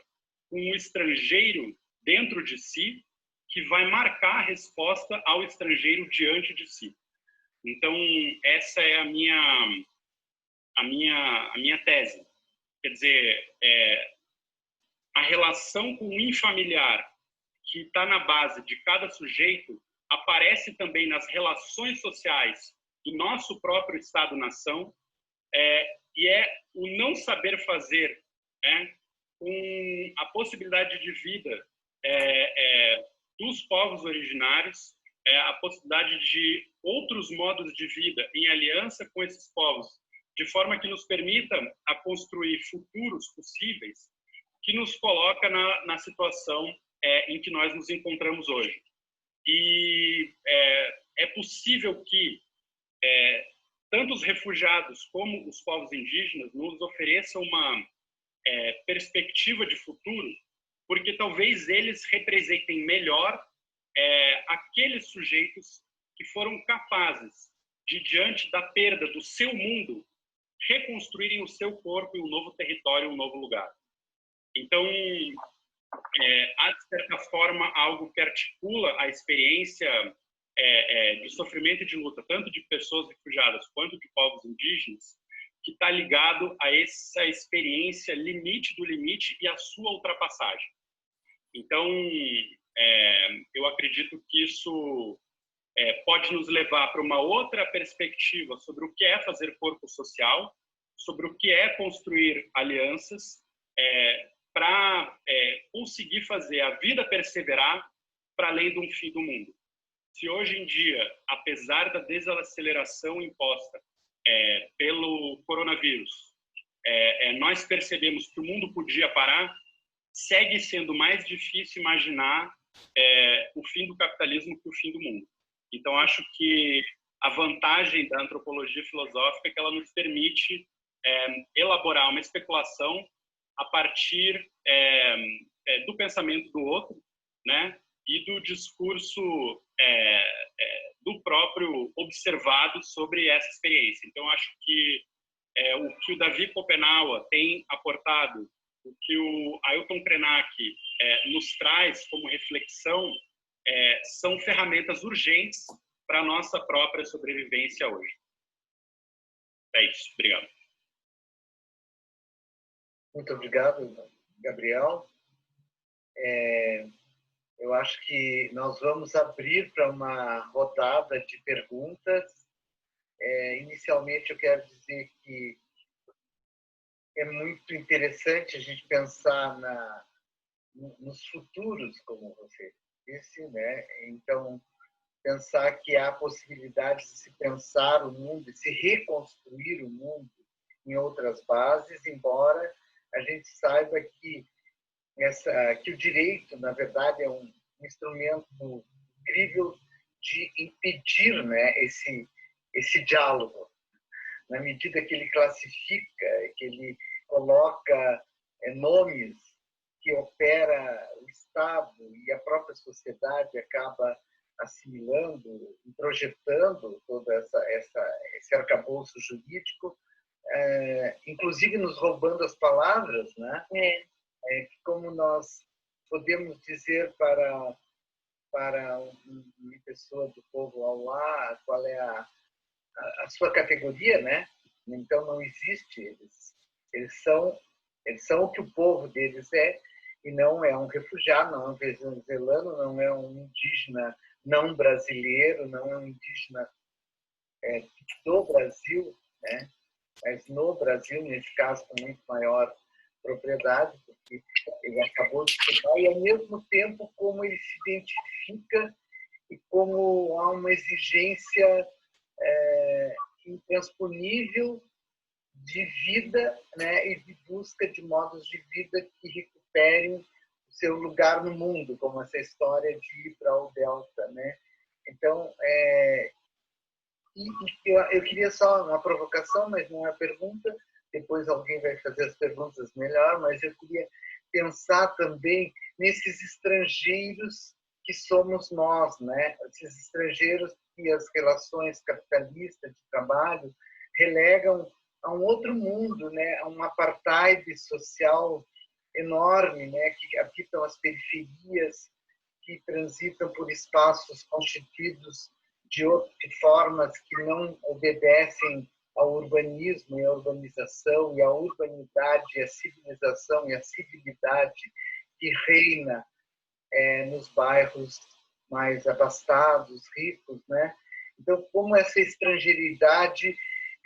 com o estrangeiro dentro de si que vai marcar a resposta ao estrangeiro diante de si. Então, essa é a minha tese. Quer dizer, a relação com o infamiliar que está na base de cada sujeito aparece também nas relações sociais do nosso próprio Estado-nação, e é o não saber fazer com a possibilidade de vida dos povos originários, a possibilidade de outros modos de vida em aliança com esses povos, de forma que nos permita a construir futuros possíveis, que nos coloca na situação em que nós nos encontramos hoje. E é possível que tanto os refugiados como os povos indígenas nos ofereçam uma perspectiva de futuro, porque talvez eles representem melhor aqueles sujeitos que foram capazes de, diante da perda do seu mundo, reconstruírem o seu corpo em um novo território, um novo lugar. Então, há, de certa forma, algo que articula a experiência de sofrimento e de luta, tanto de pessoas refugiadas quanto de povos indígenas, que está ligado a essa experiência limite do limite e a sua ultrapassagem. Então, eu acredito que isso pode nos levar para uma outra perspectiva sobre o que é fazer corpo social, sobre o que é construir alianças, para conseguir fazer a vida perseverar para além de um fim do mundo. Se hoje em dia, apesar da desaceleração imposta pelo coronavírus, nós percebemos que o mundo podia parar, segue sendo mais difícil imaginar o fim do capitalismo que o fim do mundo. Então, acho que a vantagem da antropologia filosófica é que ela nos permite elaborar uma especulação a partir do pensamento do outro, né, e do discurso do próprio observado sobre essa experiência. Então, acho que o que o Davi Kopenawa tem aportado, o que o Ailton Krenak nos traz como reflexão, são ferramentas urgentes para a nossa própria sobrevivência hoje. É isso. Obrigado. Muito obrigado, Gabriel. Eu acho que nós vamos abrir para uma rodada de perguntas. Inicialmente, eu quero dizer que é muito interessante a gente pensar nos futuros, como você disse, né? Então, pensar que há possibilidade de se pensar o mundo, de se reconstruir o mundo em outras bases, embora a gente saiba que o direito, na verdade, é um instrumento incrível de impedir, né, esse diálogo. Na medida que ele classifica, que ele coloca nomes que opera o Estado e a própria sociedade acaba assimilando, introjetando todo esse arcabouço jurídico, inclusive nos roubando as palavras, né? Como nós podemos dizer para uma pessoa do povo Auá qual é a sua categoria, né? Então não existe, eles são o que o povo deles é, e não é um refugiado, não é um venezuelano, não é um indígena não brasileiro, não é um indígena do Brasil, né? Mas no Brasil, nesse caso, com muito maior propriedade, porque que ele acabou de estudar, e ao mesmo tempo como ele se identifica e como há uma exigência intransponível de vida, né, e de busca de modos de vida que recuperem o seu lugar no mundo, como essa história de ir para o Delta, né? Então, eu queria só uma provocação, mas não é pergunta. Depois alguém vai fazer as perguntas melhor, mas eu queria pensar também nesses estrangeiros que somos nós, né? Esses estrangeiros que as relações capitalistas de trabalho relegam a um outro mundo, né? A um apartheid social enorme, né? Que habitam as periferias, que transitam por espaços constituídos de formas que não obedecem ao urbanismo e à urbanização e à urbanidade, e à civilização e à civilidade que reina nos bairros mais abastados, ricos, né? Então, como essa estrangeiridade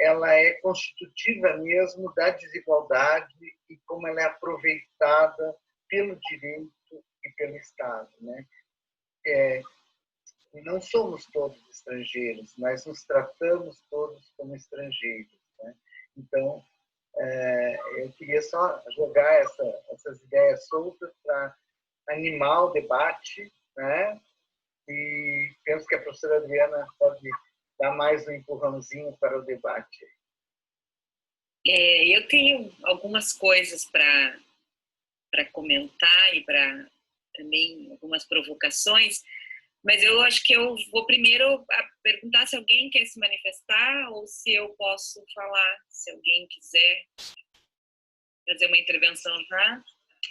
ela é constitutiva mesmo da desigualdade e como ela é aproveitada pelo direito e pelo Estado, né? Não somos todos estrangeiros, mas nos tratamos todos como estrangeiros, né? Então, eu queria só jogar essas ideias soltas para animar o debate, né? E penso que a professora Adriana pode dar mais um empurrãozinho para o debate. Eu tenho algumas coisas para comentar e para também algumas provocações, mas eu acho que eu vou primeiro perguntar se alguém quer se manifestar ou se eu posso falar, se alguém quiser fazer uma intervenção já.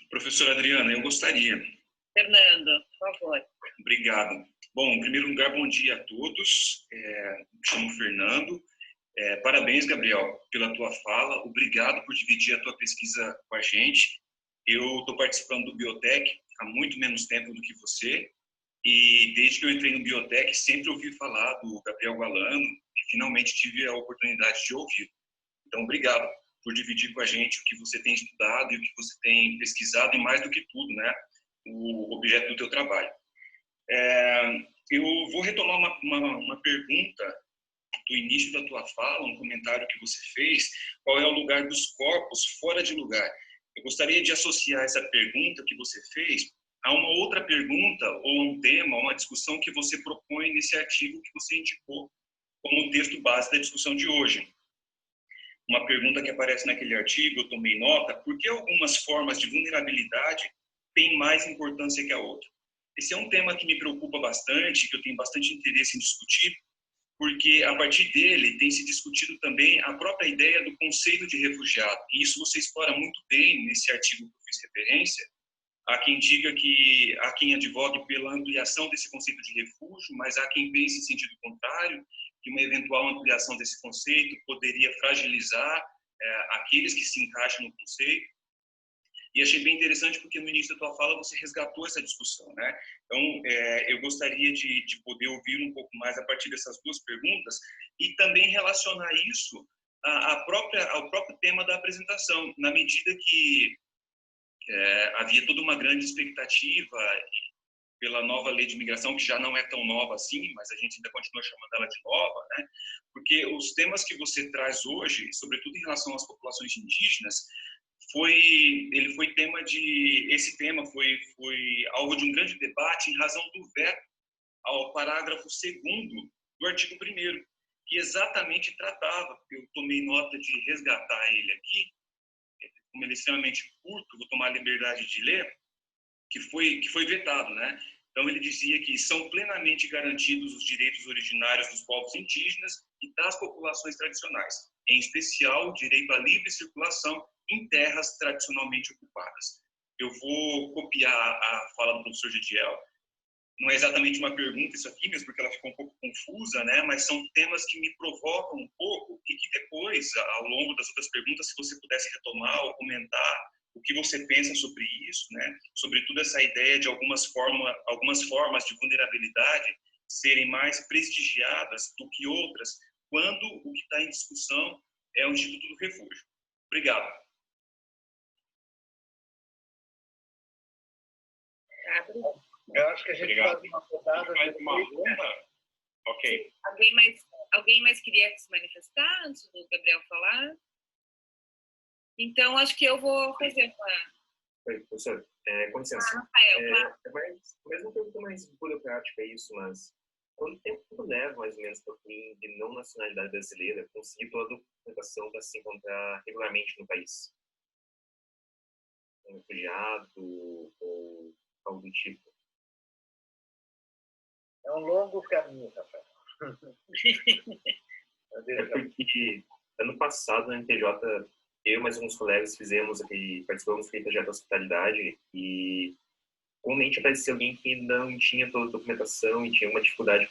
Professora Adriana, eu gostaria. Fernando, por favor. Obrigado. Bom, em primeiro lugar, bom dia a todos. Me chamo Fernando. Parabéns, Gabriel, pela tua fala. Obrigado por dividir a tua pesquisa com a gente. Eu estou participando do Biotech há muito menos tempo do que você. E desde que eu entrei no Biotech, sempre ouvi falar do Gabriel Gualano e finalmente tive a oportunidade de ouvir. Então, obrigado por dividir com a gente o que você tem estudado e o que você tem pesquisado e, mais do que tudo, né, o objeto do teu trabalho. Eu vou retomar uma pergunta do início da tua fala, um comentário que você fez, qual é o lugar dos corpos fora de lugar. Eu gostaria de associar essa pergunta que você fez a uma outra pergunta ou um tema, uma discussão que você propõe nesse artigo que você indicou como texto base da discussão de hoje. Uma pergunta que aparece naquele artigo, eu tomei nota, por que algumas formas de vulnerabilidade têm mais importância que a outra? Esse é um tema que me preocupa bastante, que eu tenho bastante interesse em discutir, porque a partir dele tem se discutido também a própria ideia do conceito de refugiado. E isso você explora muito bem nesse artigo que eu fiz referência. Há quem diga que há quem advogue pela ampliação desse conceito de refúgio, mas há quem pense em sentido contrário, que uma eventual ampliação desse conceito poderia fragilizar aqueles que se encaixam no conceito. E achei bem interessante porque no início da tua fala você resgatou essa discussão, né? Então, eu gostaria de poder ouvir um pouco mais a partir dessas duas perguntas e também relacionar isso ao próprio tema da apresentação, na medida que havia toda uma grande expectativa pela nova lei de imigração, que já não é tão nova assim, mas a gente ainda continua chamando ela de nova, né? Porque os temas que você traz hoje, sobretudo em relação às populações indígenas, esse tema foi alvo de um grande debate em razão do veto ao parágrafo 2º do artigo 1º, que exatamente tratava, eu tomei nota de resgatar ele aqui, como ele é extremamente curto, vou tomar a liberdade de ler, que foi vetado, né? Então ele dizia que são plenamente garantidos os direitos originários dos povos indígenas e das populações tradicionais, em especial o direito à livre circulação em terras tradicionalmente ocupadas. Eu vou copiar a fala do professor Gidiel. Não é exatamente uma pergunta isso aqui, mesmo porque ela ficou um pouco confusa, né? Mas são temas que me provocam um pouco e que depois, ao longo das outras perguntas, se você pudesse retomar ou comentar o que você pensa sobre isso, né? Sobretudo essa ideia de algumas formas de vulnerabilidade serem mais prestigiadas do que outras, quando o que está em discussão é o Instituto do Refúgio. Obrigado. Eu acho que a gente Obrigado. faz uma rodada. Faz uma ronda? Ok. Alguém mais queria se manifestar antes do Gabriel falar? Então, acho que eu vou fazer uma... Oi, professor, com licença. Rafael, claro. Mesmo pergunta mais burocrática isso, mas quanto tempo leva, mais ou menos, para alguém de não nacionalidade brasileira conseguir toda a documentação para se encontrar regularmente no país? Um refugiado ou algo do tipo? É um longo caminho, Rafael. É porque ano passado, na NTJ, eu e mais alguns colegas participamos daquele projeto de hospitalidade e comumente aparecia alguém que não tinha toda a documentação e tinha uma dificuldade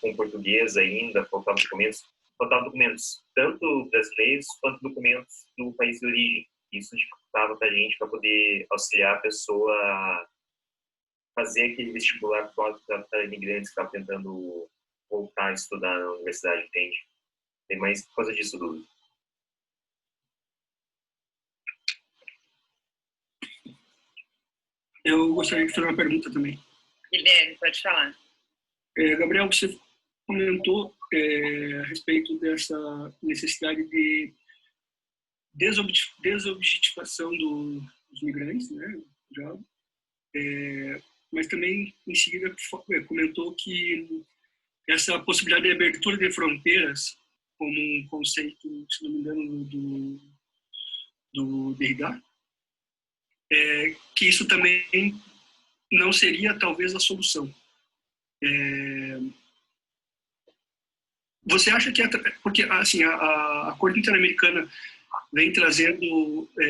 com português ainda, faltavam documentos, tanto brasileiros quanto documentos do país de origem. Isso dificultava para a gente, para poder auxiliar a pessoa a fazer aquele vestibular para imigrantes que estavam tentando voltar a estudar na universidade, entende? Tem mais por causa disso, dúvida. Eu gostaria de fazer uma pergunta também. Guilherme, pode falar. Gabriel, você comentou a respeito dessa necessidade de desobjetivação dos migrantes, né? Mas também, em seguida, comentou que essa possibilidade de abertura de fronteiras, como um conceito, se não me engano, do Derrida, que isso também não seria, talvez, a solução. Você acha que... Porque, assim, a Corte Interamericana vem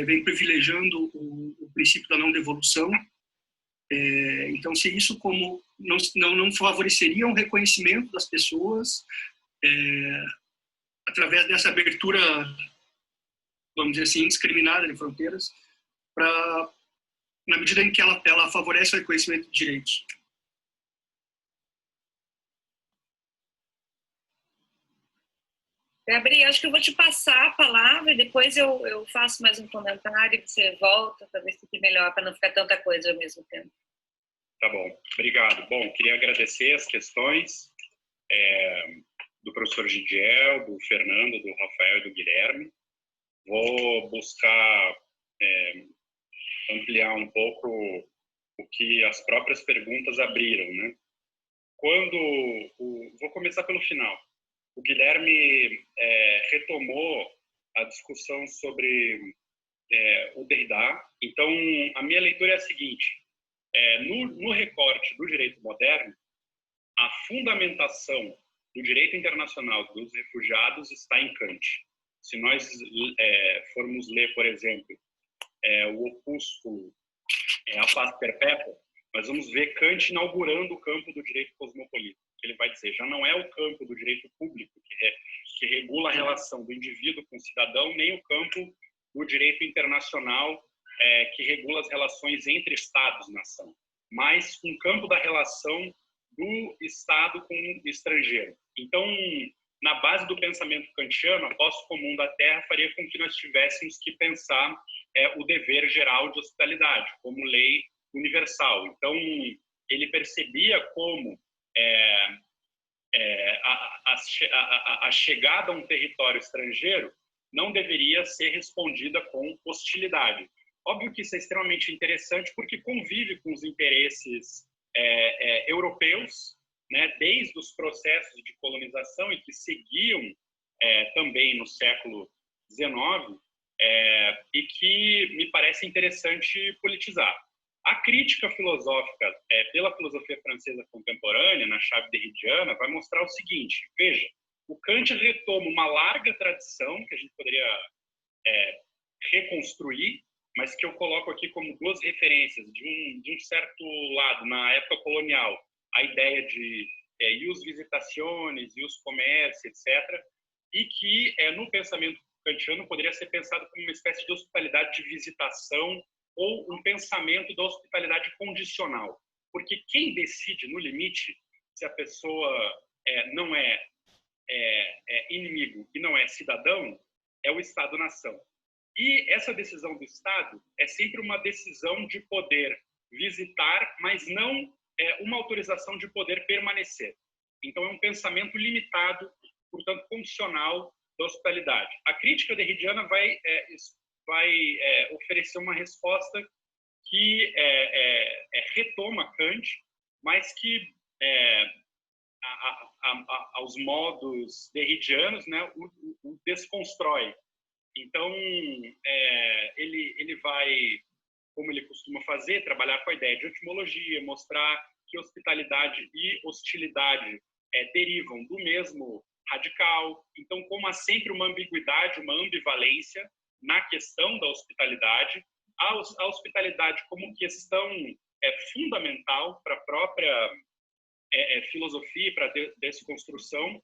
vem privilegiando o princípio da não devolução. Então, se isso como não favoreceria um reconhecimento das pessoas através dessa abertura, vamos dizer assim, indiscriminada de fronteiras, na medida em que ela favorece o reconhecimento de direitos. Gabriel, acho que eu vou te passar a palavra e depois eu faço mais um comentário e você volta, talvez fique melhor, para não ficar tanta coisa ao mesmo tempo. Tá bom, obrigado. Bom, queria agradecer as questões do professor Gidiel, do Fernando, do Rafael e do Guilherme. Vou buscar ampliar um pouco o que as próprias perguntas abriram, né? Vou começar pelo final. O Guilherme retomou a discussão sobre o Derrida. Então, a minha leitura é a seguinte: no recorte do direito moderno, a fundamentação do direito internacional dos refugiados está em Kant. Se nós formos ler, por exemplo, o opúsculo A Paz Perpétua, nós vamos ver Kant inaugurando o campo do direito cosmopolita. Ele vai dizer, já não é o campo do direito público que regula a relação do indivíduo com o cidadão, nem o campo do direito internacional que regula as relações entre Estados-nação, mas um campo da relação do Estado com o estrangeiro. Então, na base do pensamento kantiano, a posse comum da terra faria com que nós tivéssemos que pensar o dever geral de hospitalidade como lei universal. Então, ele percebia como a chegada a um território estrangeiro não deveria ser respondida com hostilidade. Óbvio que isso é extremamente interessante porque convive com os interesses europeus, né, desde os processos de colonização e que seguiam também no século XIX, e que me parece interessante politizar. A crítica filosófica pela filosofia francesa contemporânea, na chave derridiana, vai mostrar o seguinte: veja, o Kant retoma uma larga tradição que a gente poderia reconstruir, mas que eu coloco aqui como duas referências. De um certo lado, na época colonial, a ideia de ius visitationis, ius commerce, etc., e que no pensamento kantiano poderia ser pensado como uma espécie de hospitalidade de visitação ou um pensamento da hospitalidade condicional. Porque quem decide, no limite, se a pessoa não é inimigo e não é cidadão, é o Estado-nação. E essa decisão do Estado é sempre uma decisão de poder visitar, mas não uma autorização de poder permanecer. Então, é um pensamento limitado, portanto, condicional da hospitalidade. A crítica derridiana vai oferecer uma resposta que retoma Kant, mas que, aos modos derridianos, né, o desconstrói. Então, ele vai, como ele costuma fazer, trabalhar com a ideia de etimologia, mostrar que hospitalidade e hostilidade derivam do mesmo radical. Então, como há sempre uma ambiguidade, uma ambivalência na questão da hospitalidade, a hospitalidade como questão fundamental para a própria filosofia, para a desconstrução.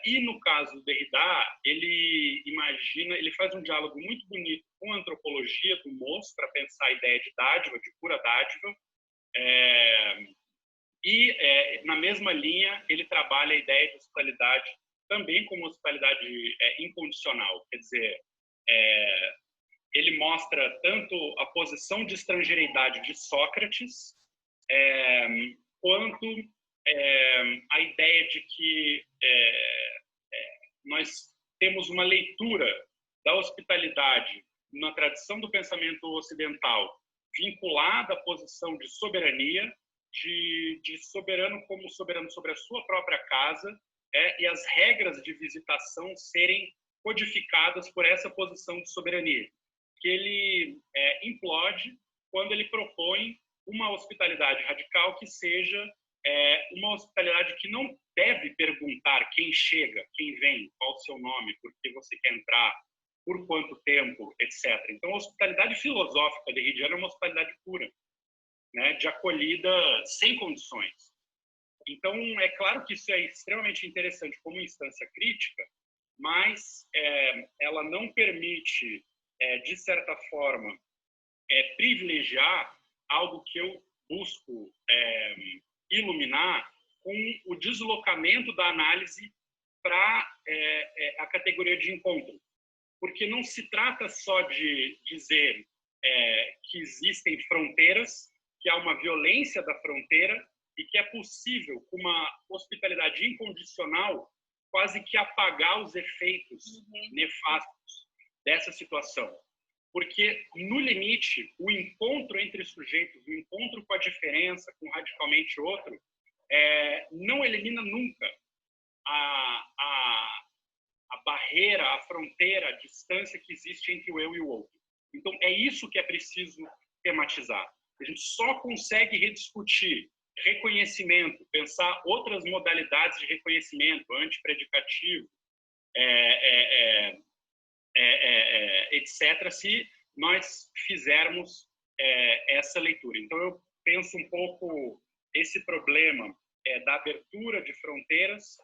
E no caso do Derrida, ele faz um diálogo muito bonito com a antropologia do Mauss para pensar a ideia de dádiva, de pura dádiva. Na mesma linha, ele trabalha a ideia de hospitalidade também como hospitalidade incondicional. Quer dizer, ele mostra tanto a posição de estrangeiridade de Sócrates, quanto a ideia de que nós temos uma leitura da hospitalidade na tradição do pensamento ocidental vinculada à posição de soberania, de soberano como soberano sobre a sua própria casa, e as regras de visitação serem codificadas por essa posição de soberania, que ele implode quando ele propõe uma hospitalidade radical que seja uma hospitalidade que não deve perguntar quem chega, quem vem, qual o seu nome, por que você quer entrar, por quanto tempo, etc. Então, a hospitalidade filosófica derridiana é uma hospitalidade pura, né, de acolhida sem condições. Então, é claro que isso é extremamente interessante como instância crítica, mas ela não permite, de certa forma, privilegiar algo que eu busco iluminar com o deslocamento da análise para a categoria de encontro. Porque não se trata só de dizer que existem fronteiras, que há uma violência da fronteira e que é possível, com uma hospitalidade incondicional, quase que apagar os efeitos nefastos dessa situação. Porque, no limite, o encontro entre sujeitos, o encontro com a diferença, com radicalmente outro, não elimina nunca a barreira, a fronteira, a distância que existe entre o eu e o outro. Então, é isso que é preciso tematizar. A gente só consegue rediscutir reconhecimento, pensar outras modalidades de reconhecimento, antipredicativo, etc., se nós fizermos essa leitura. Então, eu penso um pouco esse problema da abertura de fronteiras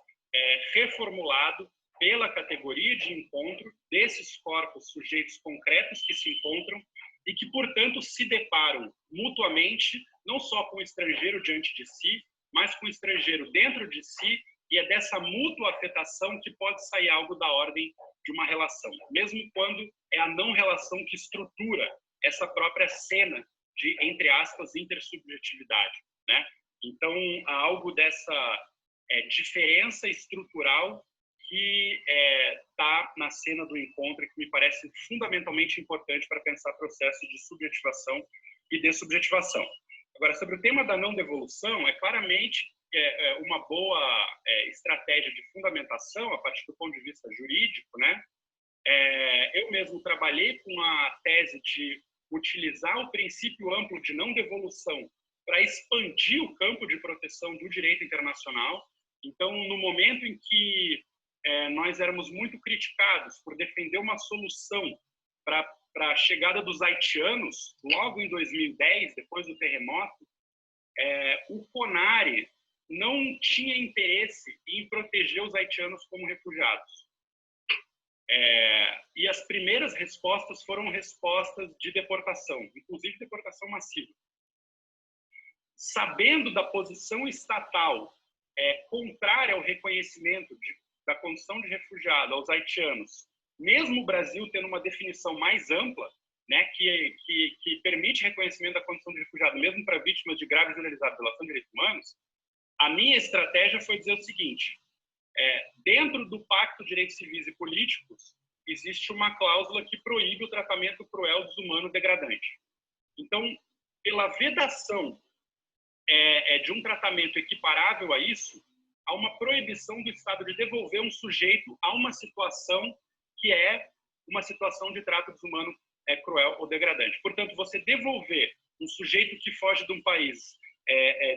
reformulado pela categoria de encontro desses corpos sujeitos concretos que se encontram e que, portanto, se deparam mutuamente, não só com o estrangeiro diante de si, mas com o estrangeiro dentro de si, e é dessa mútua afetação que pode sair algo da ordem de uma relação, mesmo quando é a não-relação que estrutura essa própria cena de, entre aspas, intersubjetividade, né? Então, há algo dessa diferença estrutural que está na cena do encontro e que me parece fundamentalmente importante para pensar processos de subjetivação e dessubjetivação. Agora, sobre o tema da não-devolução, é claramente uma boa estratégia de fundamentação a partir do ponto de vista jurídico, né? Eu mesmo trabalhei com a tese de utilizar o princípio amplo de não-devolução para expandir o campo de proteção do direito internacional. Então, no momento em que nós éramos muito criticados por defender uma solução para a chegada dos haitianos, logo em 2010, depois do terremoto, o CONARE não tinha interesse em proteger os haitianos como refugiados. E as primeiras respostas foram respostas de deportação, inclusive deportação massiva. Sabendo da posição estatal contrária ao reconhecimento da condição de refugiado aos haitianos, mesmo o Brasil tendo uma definição mais ampla, né, que permite permite reconhecimento da condição de refugiado, mesmo para vítimas de grave e generalizada violação de direitos humanos, a minha estratégia foi dizer o seguinte: dentro do Pacto de Direitos Civis e Políticos, existe uma cláusula que proíbe o tratamento cruel, desumano, degradante. Então, pela vedação de um tratamento equiparável a isso, há uma proibição do Estado de devolver um sujeito a uma situação que é uma situação de trato desumano, cruel ou degradante. Portanto, você devolver um sujeito que foge de um país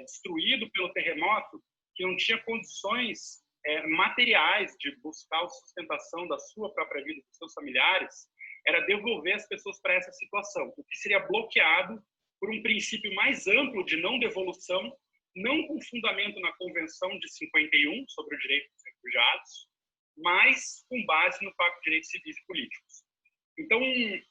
destruído pelo terremoto, que não tinha condições materiais de buscar a sustentação da sua própria vida, dos seus familiares, era devolver as pessoas para essa situação, o que seria bloqueado por um princípio mais amplo de não devolução, não com fundamento na Convenção de 51 sobre o direito dos refugiados, mas com base no Pacto de Direitos Civis e Políticos. Então,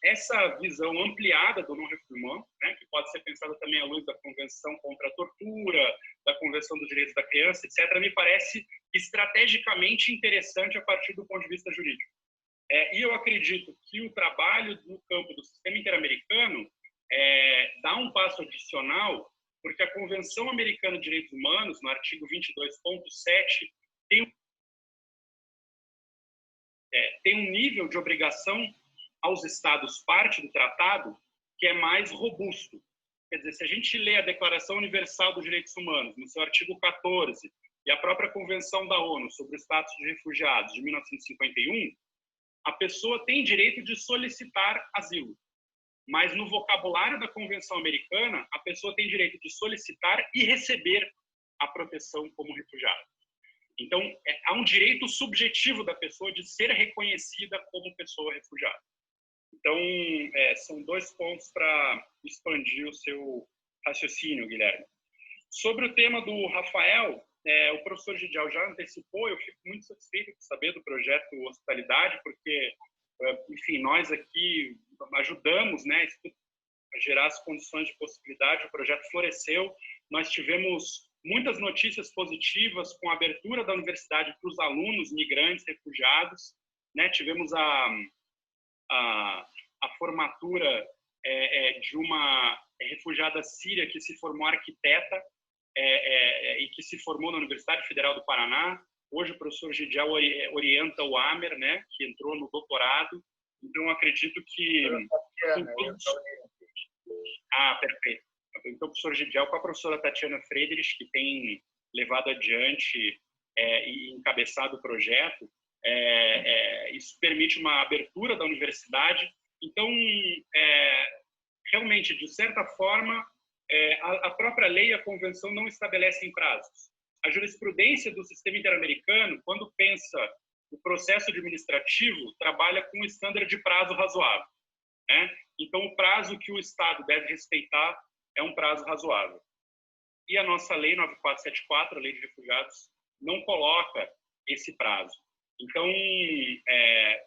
essa visão ampliada do non-refoulement, né, que pode ser pensada também à luz da Convenção contra a Tortura, da Convenção dos Direitos da Criança, etc., me parece estrategicamente interessante a partir do ponto de vista jurídico. E eu acredito que o trabalho no campo do sistema interamericano dá um passo adicional, porque a Convenção Americana de Direitos Humanos, no artigo 22.7, tem um nível de obrigação aos Estados parte do tratado que é mais robusto. Quer dizer, se a gente lê a Declaração Universal dos Direitos Humanos, no seu artigo 14, e a própria Convenção da ONU sobre o Status de Refugiados, de 1951, a pessoa tem direito de solicitar asilo. Mas no vocabulário da Convenção Americana, a pessoa tem direito de solicitar e receber a proteção como refugiado. Então, há um direito subjetivo da pessoa de ser reconhecida como pessoa refugiada. Então, são dois pontos para expandir o seu raciocínio, Guilherme. Sobre o tema do Rafael, o professor Gidial já antecipou, eu fico muito satisfeito de saber do projeto Hospitalidade, porque, enfim, nós aqui ajudamos, né, a gerar as condições de possibilidade, o projeto floresceu, nós tivemos muitas notícias positivas com a abertura da universidade para os alunos migrantes, refugiados, né, tivemos a formatura de uma refugiada síria que se formou arquiteta e que se formou na Universidade Federal do Paraná. Hoje o professor Gidial orienta o Amer, né, que entrou no doutorado. Então, eu acredito que... perfeito. Então, o professor Gidial com a professora Tatiana Friedrich, que tem levado adiante e encabeçado o projeto, isso permite uma abertura da universidade. Então, realmente, de certa forma, a própria lei e a convenção não estabelecem prazos. A jurisprudência do sistema interamericano, quando pensa o processo administrativo, trabalha com um estándar de prazo razoável, né? Então, o prazo que o Estado deve respeitar é um prazo razoável. E a nossa lei 9474, a Lei de Refugiados, não coloca esse prazo. Então,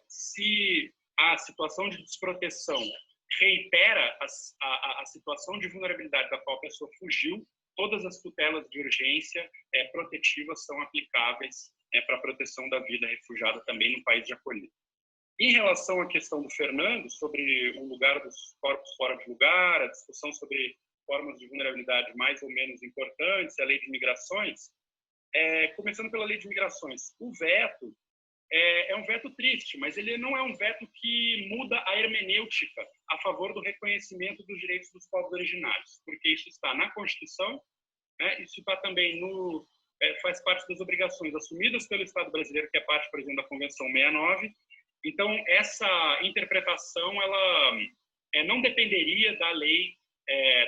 se a situação de desproteção reitera a situação de vulnerabilidade da qual a pessoa fugiu, todas as tutelas de urgência protetivas são aplicáveis para a proteção da vida refugiada também no país de acolhida. Em relação à questão do Fernando, sobre o lugar dos corpos fora de lugar, a discussão sobre formas de vulnerabilidade mais ou menos importantes, a lei de migrações, começando pela lei de migrações, o veto é um veto triste, mas ele não é um veto que muda a hermenêutica a favor do reconhecimento dos direitos dos povos originários, porque isso está na Constituição, né, isso está também faz parte das obrigações assumidas pelo Estado brasileiro, que é parte, por exemplo, da Convenção 69. Então, essa interpretação ela não dependeria da lei,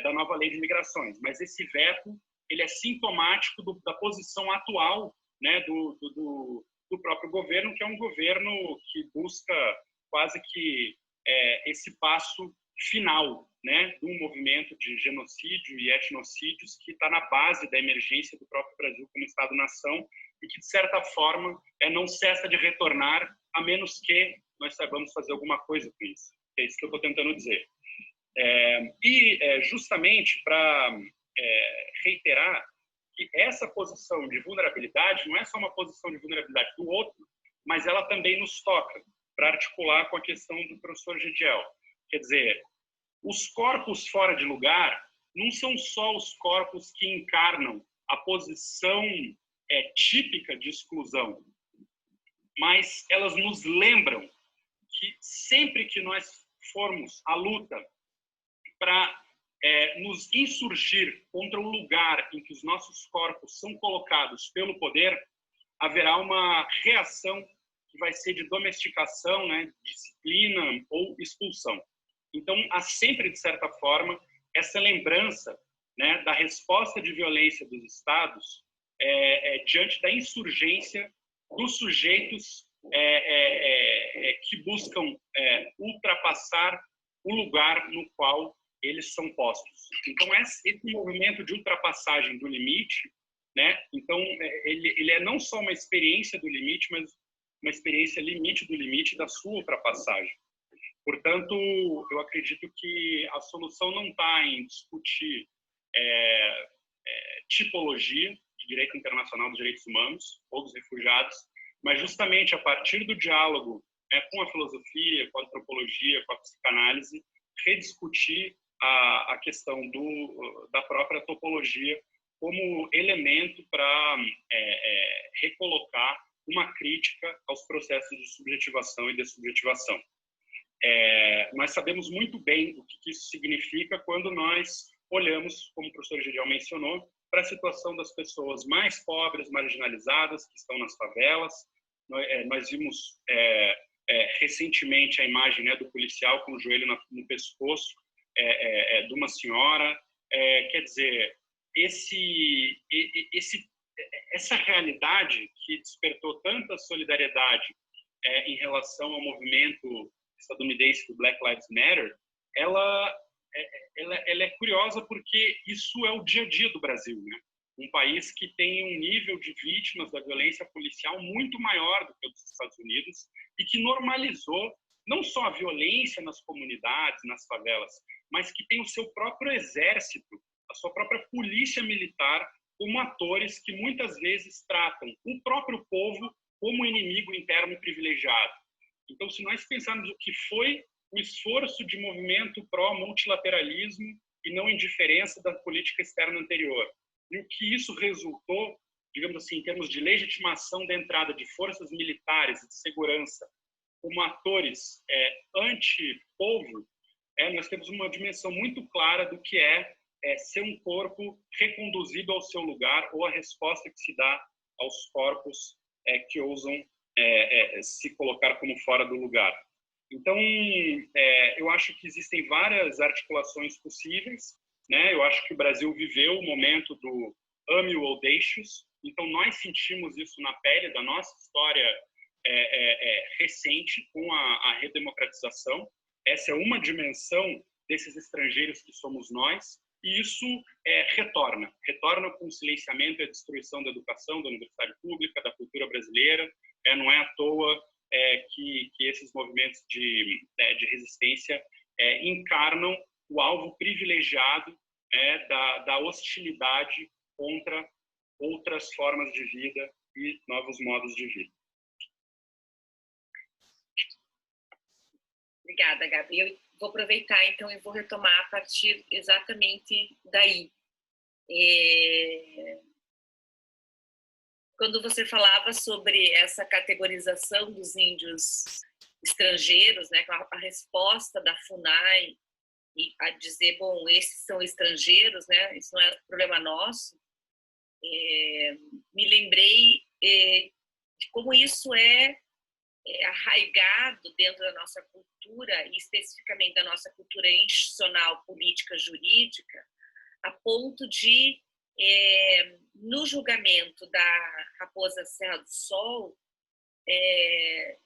da nova lei de migrações, mas esse veto ele é sintomático da posição atual, né, do próprio governo, que é um governo que busca quase que esse passo final, né, de um movimento de genocídio e etnocídios que está na base da emergência do próprio Brasil como Estado-nação e que, de certa forma, não cessa de retornar, a menos que nós saibamos fazer alguma coisa com isso. É isso que eu estou tentando dizer. Justamente para reiterar que essa posição de vulnerabilidade não é só uma posição de vulnerabilidade do outro, mas ela também nos toca, para articular com a questão do professor Gidiel. Quer dizer, Os corpos fora de lugar não são só os corpos que encarnam a posição típica de exclusão, mas elas nos lembram que sempre que nós formos à luta para nos insurgir contra o lugar em que os nossos corpos são colocados pelo poder, haverá uma reação que vai ser de domesticação, né, disciplina ou expulsão. Então, há sempre, de certa forma, essa lembrança, né, da resposta de violência dos Estados diante da insurgência dos sujeitos que buscam ultrapassar o lugar no qual eles são postos. Então, esse movimento de ultrapassagem do limite, né, então, ele é não só uma experiência do limite, mas uma experiência limite do limite da sua ultrapassagem. Portanto, eu acredito que a solução não está em discutir tipologia de direito internacional dos direitos humanos ou dos refugiados, mas justamente a partir do diálogo com a filosofia, com a antropologia, com a psicanálise, rediscutir a questão da própria topologia como elemento para recolocar uma crítica aos processos de subjetivação e dessubjetivação. Nós sabemos muito bem o que isso significa quando nós olhamos, como o professor Gideon mencionou, para a situação das pessoas mais pobres, marginalizadas, que estão nas favelas. Nós vimos recentemente a imagem, né, do policial com o joelho no pescoço de uma senhora. Quer dizer, essa realidade que despertou tanta solidariedade em relação ao movimento estadunidense do Black Lives Matter, ela é curiosa porque isso é o dia a dia do Brasil, né? Um país que tem um nível de vítimas da violência policial muito maior do que o dos Estados Unidos e que normalizou não só a violência nas comunidades, nas favelas, mas que tem o seu próprio exército, a sua própria polícia militar como atores que muitas vezes tratam o próprio povo como inimigo interno privilegiado. Então, se nós pensarmos o que foi o esforço de movimento pró-multilateralismo e não indiferença da política externa anterior, e o que isso resultou, digamos assim, em termos de legitimação da entrada de forças militares e de segurança como atores anti-povo, nós temos uma dimensão muito clara do que ser um corpo reconduzido ao seu lugar ou a resposta que se dá aos corpos que ousam se colocar como fora do lugar. Então, eu acho que existem várias articulações possíveis, né? Eu acho que o Brasil viveu o momento do ame-o ou deixe-os, então nós sentimos isso na pele da nossa história recente com a redemocratização. Essa é uma dimensão desses estrangeiros que somos nós, e isso retorna com o silenciamento e a destruição da educação, da universidade pública, da cultura brasileira. Não é à toa que esses movimentos de resistência encarnam o alvo privilegiado da hostilidade contra outras formas de vida e novos modos de vida. Obrigada, Gabi. Eu vou aproveitar, então, e vou retomar a partir exatamente daí. Quando você falava sobre essa categorização dos índios estrangeiros, né, a resposta da FUNAI a dizer, bom, esses são estrangeiros, né, isso não é problema nosso, me lembrei de como isso arraigado dentro da nossa cultura, e especificamente da nossa cultura institucional, política, jurídica, a ponto de, no julgamento da Raposa Serra do Sol,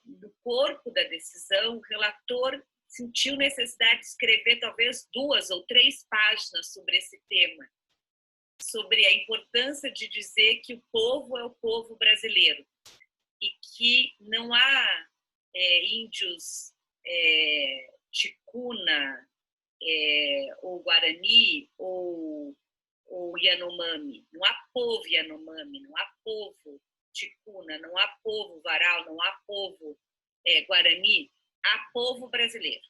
no corpo da decisão, o relator sentiu necessidade de escrever talvez 2 ou 3 páginas sobre esse tema, sobre a importância de dizer que o povo é o povo brasileiro e que não há índios ticuna ou guarani ou Yanomami. Não há povo Yanomami, não há povo ticuna, não há povo varal, não há povo guarani, há povo brasileiro.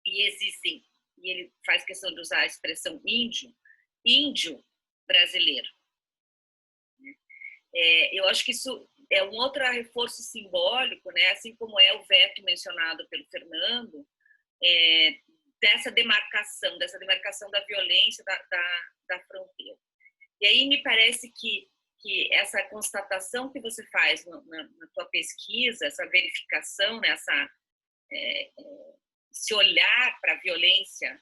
E existem e ele faz questão de usar a expressão índio brasileiro. Eu acho que isso é um outro reforço simbólico, né? Assim como é o veto mencionado pelo Fernando, dessa demarcação da violência da fronteira. E aí me parece que essa constatação que você faz na tua pesquisa, essa verificação, né? Esse olhar para a violência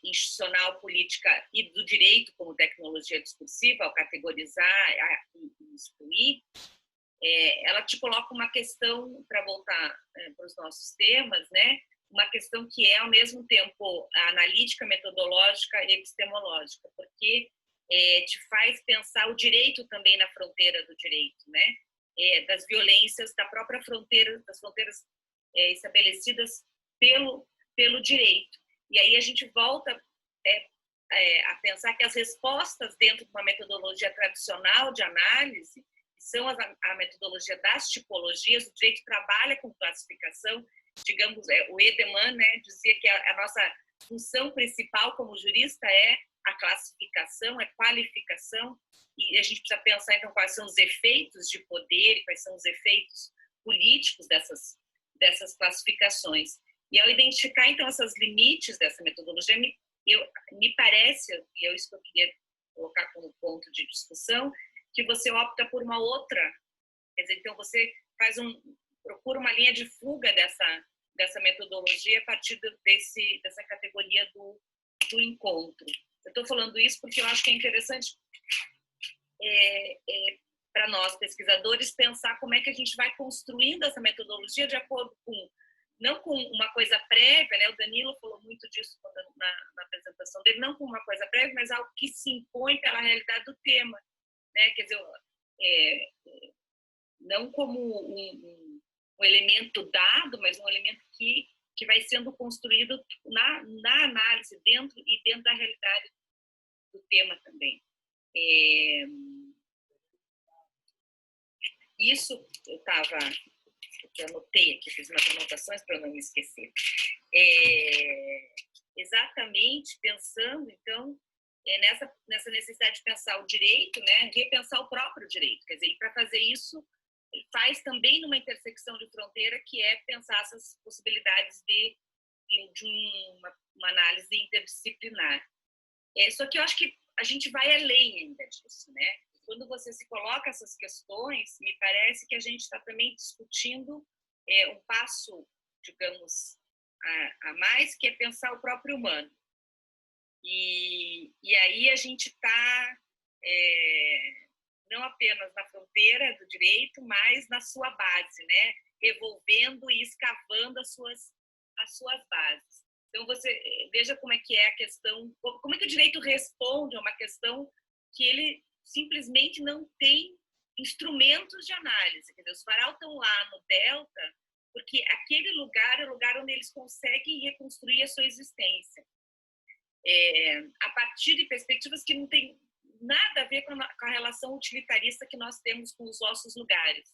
institucional, política e do direito como tecnologia discursiva, ao categorizar e excluir, ela te coloca uma questão, para voltar para os nossos temas, né? Uma questão que é, ao mesmo tempo, analítica, metodológica e epistemológica, porque te faz pensar o direito também na fronteira do direito, né? Das violências da própria fronteira, das fronteiras estabelecidas pelo direito. E aí a gente volta a pensar que as respostas dentro de uma metodologia tradicional de análise, que são a metodologia das tipologias, o direito trabalha com classificação, digamos, o Edelman, né, dizia que a nossa função principal como jurista é a classificação, a qualificação, e a gente precisa pensar, então, quais são os efeitos de poder, quais são os efeitos políticos dessas classificações. E ao identificar, então, esses limites dessa metodologia, me parece, e é isso que eu queria colocar como ponto de discussão, que você opta por uma outra, quer dizer, então você procura uma linha de fuga dessa metodologia a partir dessa categoria do encontro. Eu estou falando isso porque eu acho que é interessante para nós, pesquisadores, pensar como é que a gente vai construindo essa metodologia de acordo com, não com uma coisa prévia, né? O Danilo falou muito disso na apresentação dele, não com uma coisa prévia, mas algo que se impõe pela realidade do tema, né? Quer dizer, não como um elemento dado, mas um elemento que vai sendo construído na análise, dentro da realidade do tema também. Isso eu anotei aqui, fiz umas anotações para não me esquecer. Exatamente pensando, então, nessa necessidade de pensar o direito, né, repensar o próprio direito. Quer dizer, e para fazer isso, faz também numa intersecção de fronteira, que é pensar essas possibilidades de uma análise interdisciplinar. Só que eu acho que a gente vai além ainda disso, né? Quando você se coloca essas questões, me parece que a gente está também discutindo um passo, digamos, a mais, que é pensar o próprio humano. E aí a gente está não apenas na fronteira do direito, mas na sua base, né? Revolvendo e escavando as suas bases. Então, você veja como é que é a questão, como é que o direito responde a uma questão que ele simplesmente não tem instrumentos de análise. Quer dizer, os Farol estão lá no Delta porque aquele lugar é o lugar onde eles conseguem reconstruir a sua existência. A partir de perspectivas que não têm nada a ver com a relação utilitarista que nós temos com os nossos lugares.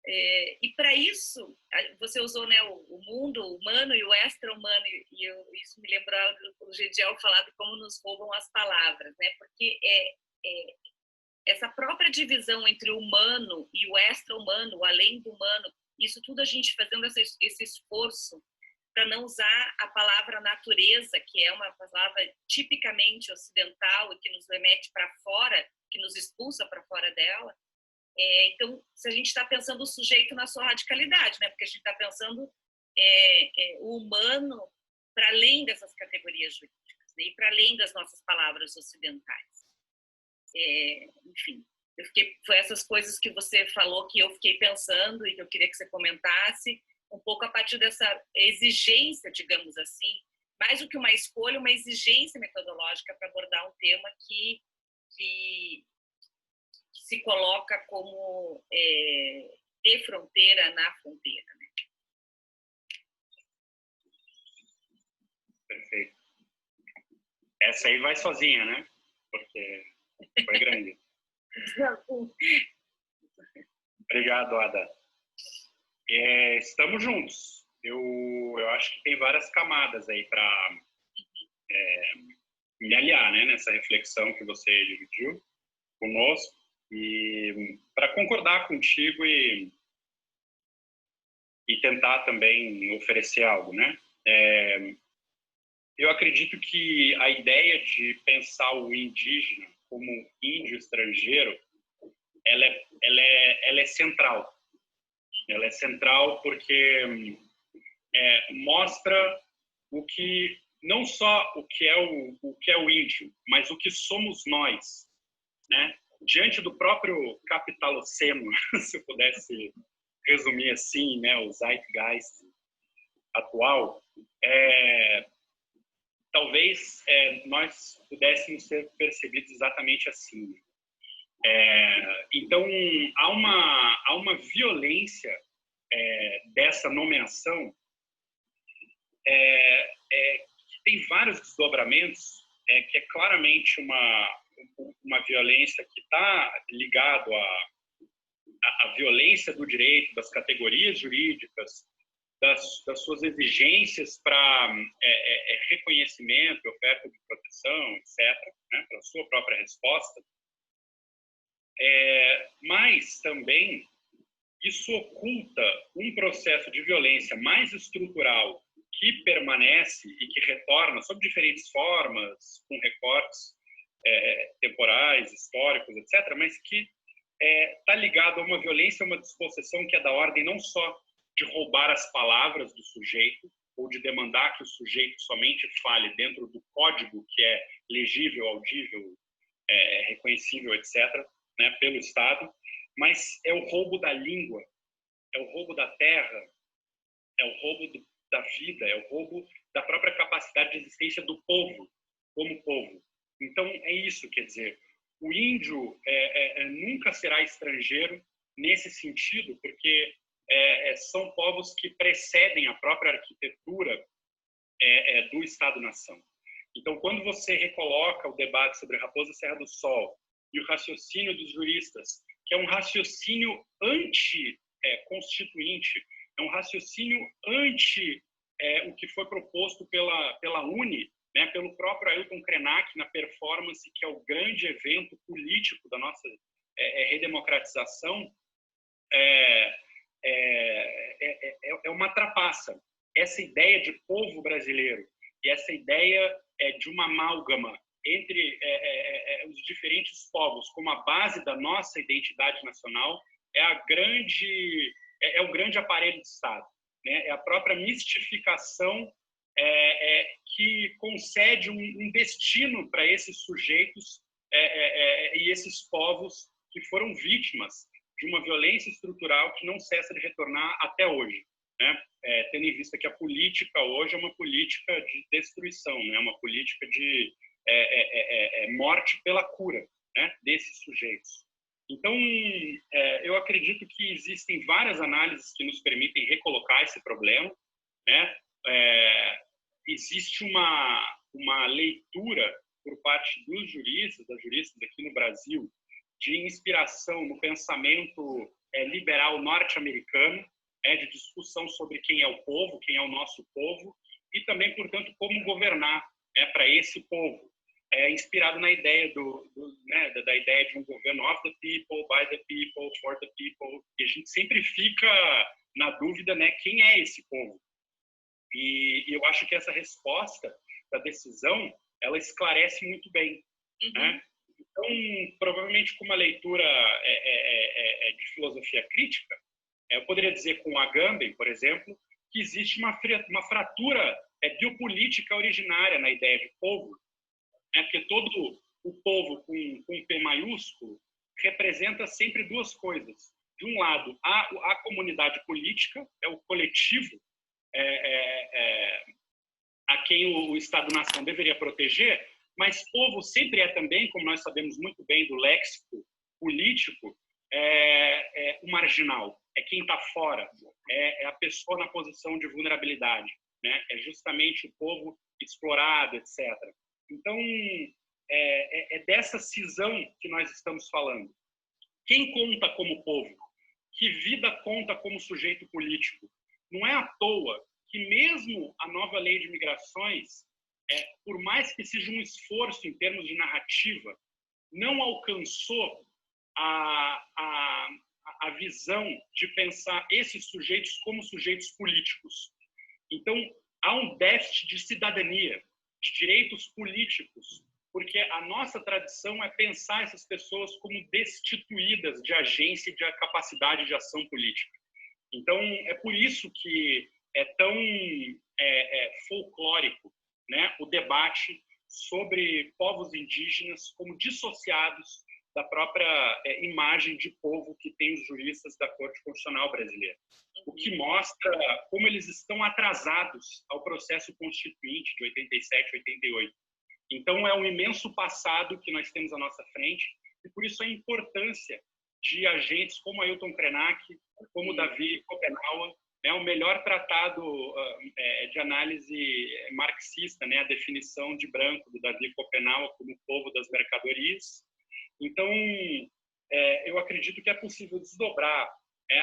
E para isso, você usou, né, o mundo humano e o extra-humano, e isso me lembrou do Gediel falar de como nos roubam as palavras, né? Porque essa própria divisão entre o humano e o extra-humano, o além do humano, isso tudo a gente fazendo esse esforço para não usar a palavra natureza, que é uma palavra tipicamente ocidental e que nos remete para fora, que nos expulsa para fora dela. Então, se a gente está pensando o sujeito na sua radicalidade, né? Porque a gente está pensando o humano para além dessas categorias jurídicas, né? E para além das nossas palavras ocidentais. Enfim, foi essas coisas que você falou que eu fiquei pensando e que eu queria que você comentasse, um pouco a partir dessa exigência, digamos assim, mais do que uma escolha, uma exigência metodológica para abordar um tema que se coloca como de fronteira na fronteira. Né? Perfeito. Essa aí vai sozinha, né? Porque foi grande. Obrigado, Ada. Estamos juntos. eu acho que tem várias camadas aí para me aliar, né, nessa reflexão que você dividiu conosco e para concordar contigo e tentar também oferecer algo, né? Eu acredito que a ideia de pensar o indígena como índio estrangeiro, ela é central. Ela é central porque mostra o que não só o que é o índio, mas o que somos nós, né? Diante do próprio capitaloceno, se eu pudesse resumir assim, né, o zeitgeist atual, talvez nós pudéssemos ser percebidos exatamente assim. Então, há uma violência dessa nomeação que tem vários desdobramentos, que é claramente uma violência que está ligado à violência do direito, das categorias jurídicas, das suas exigências para reconhecimento, oferta de proteção, etc., né, para a sua própria resposta. Mas também isso oculta um processo de violência mais estrutural que permanece e que retorna sob diferentes formas, com recortes temporais, históricos, etc., mas que está ligado a uma violência, uma dispossessão que é da ordem não só de roubar as palavras do sujeito ou de demandar que o sujeito somente fale dentro do código que é legível, audível, reconhecível, etc., né, pelo Estado, mas é o roubo da língua, é o roubo da terra, é o roubo da vida, é o roubo da própria capacidade de existência do povo, como povo. Então, é isso, quer dizer, o índio nunca será estrangeiro nesse sentido, porque são povos que precedem a própria arquitetura do Estado-nação. Então, quando você recoloca o debate sobre Raposa Serra do Sol e o raciocínio dos juristas, que é um raciocínio anti-constituinte, é um raciocínio anti o que foi proposto pela UNE, né, pelo próprio Ailton Krenak na performance, que é o grande evento político da nossa redemocratização, é uma trapaça. Essa ideia de povo brasileiro e essa ideia de uma amálgama entre os diferentes povos como a base da nossa identidade nacional é o grande aparelho de Estado, né? É a própria mistificação que concede um destino para esses sujeitos e esses povos que foram vítimas de uma violência estrutural que não cessa de retornar até hoje, né? Tendo em vista que a política hoje é uma política de destruição, né? Uma política de morte pela cura, né, desses sujeitos. Então, eu acredito que existem várias análises que nos permitem recolocar esse problema, né? Existe uma leitura por parte dos juristas, das juristas aqui no Brasil, de inspiração no pensamento liberal norte-americano, de discussão sobre quem é o povo, quem é o nosso povo, e também, portanto, como governar para esse povo. Inspirado na ideia da ideia de um governo of the people, by the people, for the people, e a gente sempre fica na dúvida, né, quem é esse povo. E eu acho que essa resposta da decisão, ela esclarece muito bem, né? Então, provavelmente com uma leitura de filosofia crítica, eu poderia dizer com Agamben, por exemplo, que existe uma fratura biopolítica originária na ideia de povo, porque todo o povo com P maiúsculo representa sempre duas coisas. De um lado, a comunidade política, é o coletivo a quem o Estado-nação deveria proteger, mas povo sempre também, como nós sabemos muito bem do léxico político, o marginal, é quem está fora, é a pessoa na posição de vulnerabilidade, né? É justamente o povo explorado, etc. Então, é dessa cisão que nós estamos falando. Quem conta como povo? Que vida conta como sujeito político? Não é à toa que mesmo a nova lei de migrações, por mais que seja um esforço em termos de narrativa, não alcançou a visão de pensar esses sujeitos como sujeitos políticos. Então, há um déficit de cidadania, de direitos políticos, porque a nossa tradição é pensar essas pessoas como destituídas de agência e de capacidade de ação política. Então, é por isso que é tão folclórico, né, o debate sobre povos indígenas como dissociados da própria imagem de povo que tem os juristas da Corte Constitucional Brasileira. O que mostra como eles estão atrasados ao processo constituinte de 87, 88. Então, é um imenso passado que nós temos à nossa frente, e por isso a importância de agentes como Ailton Krenak, como Davi Kopenawa, né, o melhor tratado de análise marxista, né, a definição de branco do Davi Kopenawa como povo das mercadorias. Então, eu acredito que é possível desdobrar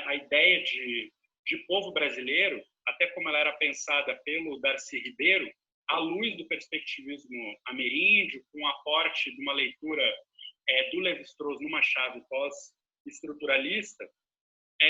a ideia de povo brasileiro, até como ela era pensada pelo Darcy Ribeiro, à luz do perspectivismo ameríndio, com o aporte de uma leitura do Lévi-Strauss numa chave pós-estruturalista,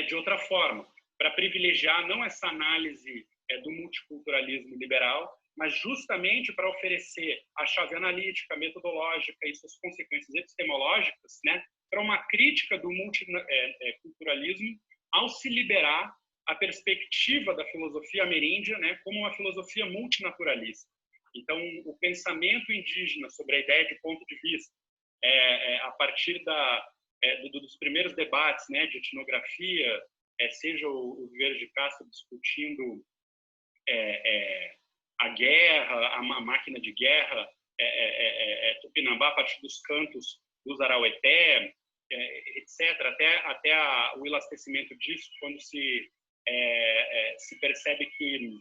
de outra forma, para privilegiar não essa análise do multiculturalismo liberal, mas justamente para oferecer a chave analítica, metodológica e suas consequências epistemológicas, né, para uma crítica do multiculturalismo ao se liberar a perspectiva da filosofia ameríndia, né, como uma filosofia multinaturalista. Então, o pensamento indígena sobre a ideia de ponto de vista, a partir dos primeiros debates, né, de etnografia, seja o Vieira de Castro discutindo a guerra, a máquina de guerra, Tupinambá a partir dos cantos dos Araueté, etc., até o elastecimento disso, quando se percebe que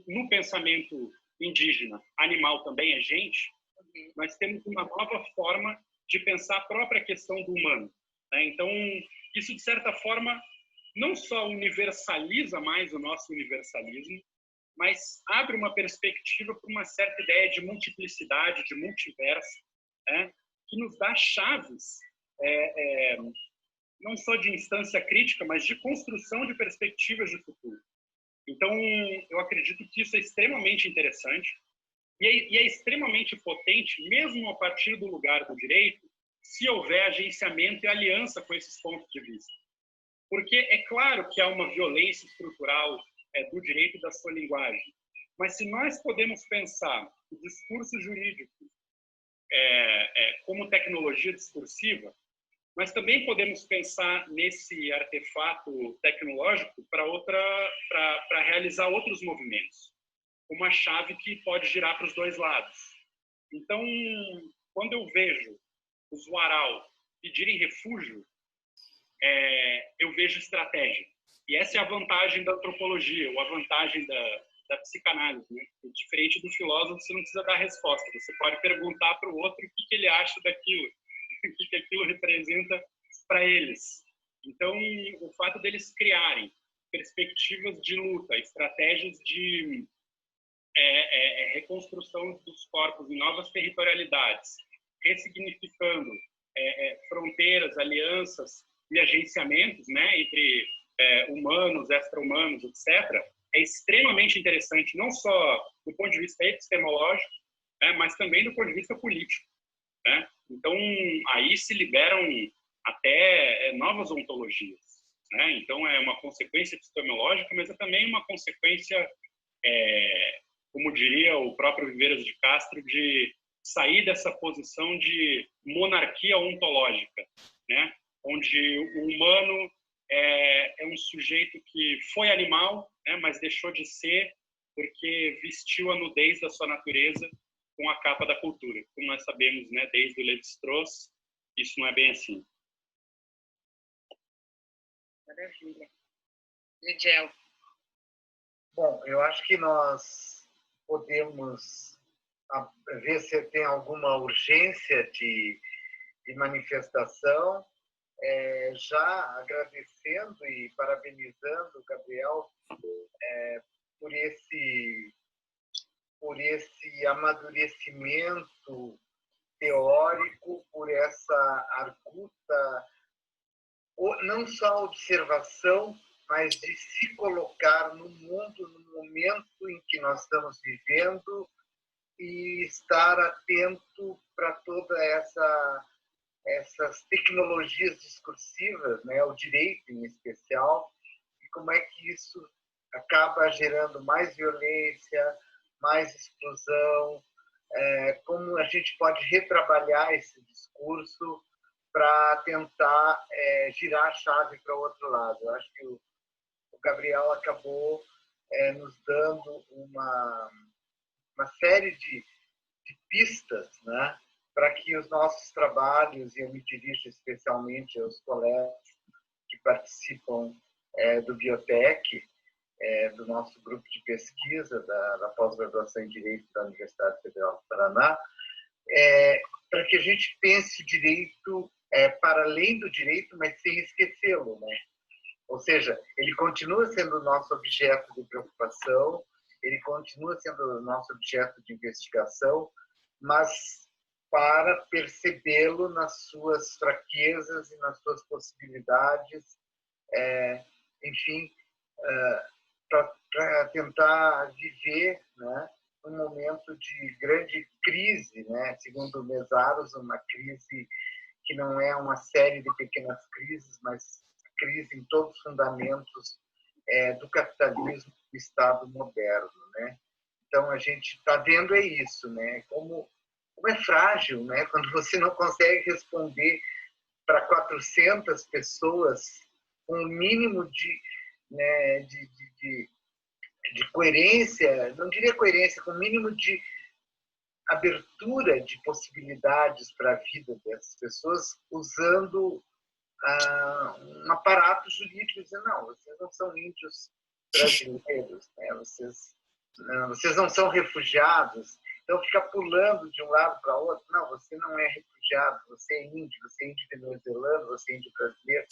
no pensamento indígena, animal também é gente, nós temos uma nova forma de pensar a própria questão do humano, né? Então, isso, de certa forma, não só universaliza mais o nosso universalismo, mas abre uma perspectiva para uma certa ideia de multiplicidade, de multiverso, né? Que nos dá chaves, não só de instância crítica, mas de construção de perspectivas de futuro. Então, eu acredito que isso é extremamente interessante e é extremamente potente, mesmo a partir do lugar do direito, se houver agenciamento e aliança com esses pontos de vista. Porque é claro que há uma violência estrutural do direito e da sua linguagem, mas se nós podemos pensar o discurso jurídico como tecnologia discursiva, mas também podemos pensar nesse artefato tecnológico para realizar outros movimentos, uma chave que pode girar para os dois lados. Então, quando eu vejo os Warau pedirem refúgio, eu vejo estratégia. E essa é a vantagem da antropologia, ou a vantagem da psicanálise, né? Diferente do filósofo, você não precisa dar resposta, você pode perguntar para o outro o que ele acha daquilo, o que aquilo representa para eles. Então, o fato deles criarem perspectivas de luta, estratégias de reconstrução dos corpos em novas territorialidades, ressignificando fronteiras, alianças e agenciamentos, né, entre humanos, extra-humanos, etc., é extremamente interessante, não só do ponto de vista epistemológico, mas também do ponto de vista político, né? Então, aí se liberam até novas ontologias, né? Então, é uma consequência epistemológica, mas é também uma consequência, como diria o próprio Viveiros de Castro, de sair dessa posição de monarquia ontológica, né? Onde o humano é um sujeito que foi animal, né, mas deixou de ser porque vestiu a nudez da sua natureza com a capa da cultura. Como nós sabemos, né, desde o Lévi-Strauss, isso não é bem assim. Maravilha. Lidiel. Bom, eu acho que nós podemos ver se tem alguma urgência de manifestação. já agradecendo e parabenizando o Gabriel por esse amadurecimento teórico, por essa arguta, não só observação, mas de se colocar no mundo, no momento em que nós estamos vivendo, e estar atento para toda essas tecnologias discursivas, né, o direito em especial, e como é que isso acaba gerando mais violência, mais exclusão, como a gente pode retrabalhar esse discurso para tentar girar a chave para o outro lado. Eu acho que o Gabriel acabou nos dando uma série de pistas, né, para que os nossos trabalhos, e eu me dirijo especialmente aos colegas que participam do Biotech, do nosso grupo de pesquisa da pós-graduação em Direito da Universidade Federal do Paraná, para que a gente pense o direito para além do direito, mas sem esquecê-lo, né? Ou seja, ele continua sendo o nosso objeto de preocupação, ele continua sendo o nosso objeto de investigação, mas para percebê-lo nas suas fraquezas e nas suas possibilidades, enfim, para tentar viver, né, um momento de grande crise, né, segundo o Mesaros, uma crise que não é uma série de pequenas crises, mas crise em todos os fundamentos do capitalismo do Estado moderno, né? Então a gente está vendo isso, né? Como é frágil, né? Quando você não consegue responder para 400 pessoas com um mínimo de coerência, não diria coerência, com um mínimo de abertura de possibilidades para a vida dessas pessoas, usando um aparato jurídico, dizendo, não, vocês não são índios brasileiros, né? Vocês não são refugiados, então fica pulando de um lado para o outro, não, você não é refugiado, você é índio venezuelano, você é índio brasileiro.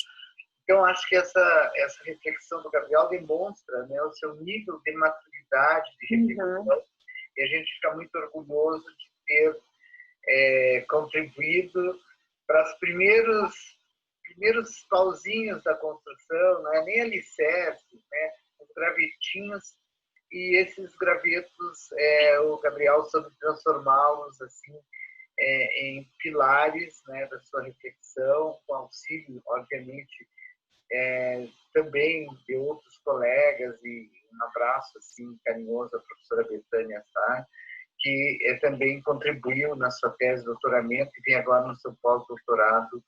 Então, acho que essa reflexão do Gabriel demonstra, né, o seu nível de maturidade, de reflexão, e a gente fica muito orgulhoso de ter contribuído para os primeiros pauzinhos da construção, não é nem alicerces, né, os gravetinhos, e esses gravetos, o Gabriel soube transformá-los assim, em pilares, né, da sua reflexão, com auxílio, obviamente, também de outros colegas, e um abraço assim, carinhoso à professora Betânia Sá, que também contribuiu na sua tese de doutoramento e vem agora no seu pós-doutorado,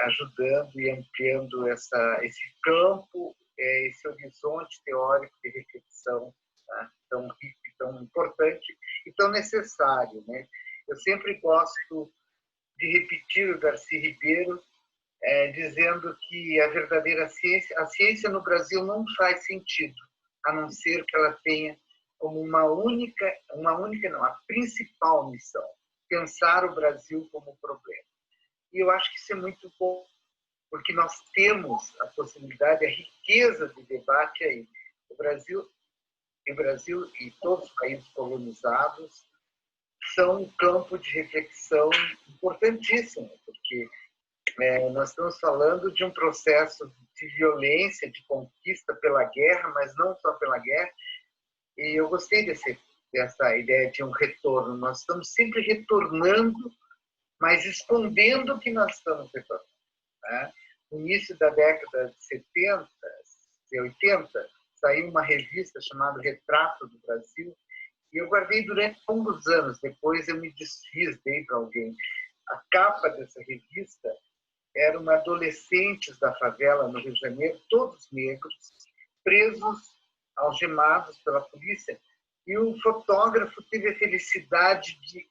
ajudando e ampliando esse campo, esse horizonte teórico de reflexão, tá? Tão rico, tão importante e tão necessário, né? Eu sempre gosto de repetir o Darcy Ribeiro, dizendo que a verdadeira ciência, a ciência no Brasil não faz sentido, a não ser que ela tenha como a principal missão, pensar o Brasil como problema. E eu acho que isso é muito bom, porque nós temos a possibilidade, a riqueza de debate aí. O Brasil e todos os países colonizados são um campo de reflexão importantíssimo, porque nós estamos falando de um processo de violência, de conquista pela guerra, mas não só pela guerra. E eu gostei dessa ideia de um retorno. Nós estamos sempre retornando, mas escondendo que nós estamos retornando, né? No início da década de 70, de 80, saiu uma revista chamada Retrato do Brasil, e eu guardei durante longos anos. Depois eu me desfiz, dei para alguém. A capa dessa revista eram adolescentes da favela no Rio de Janeiro, todos negros, presos, algemados pela polícia, e o fotógrafo teve a felicidade de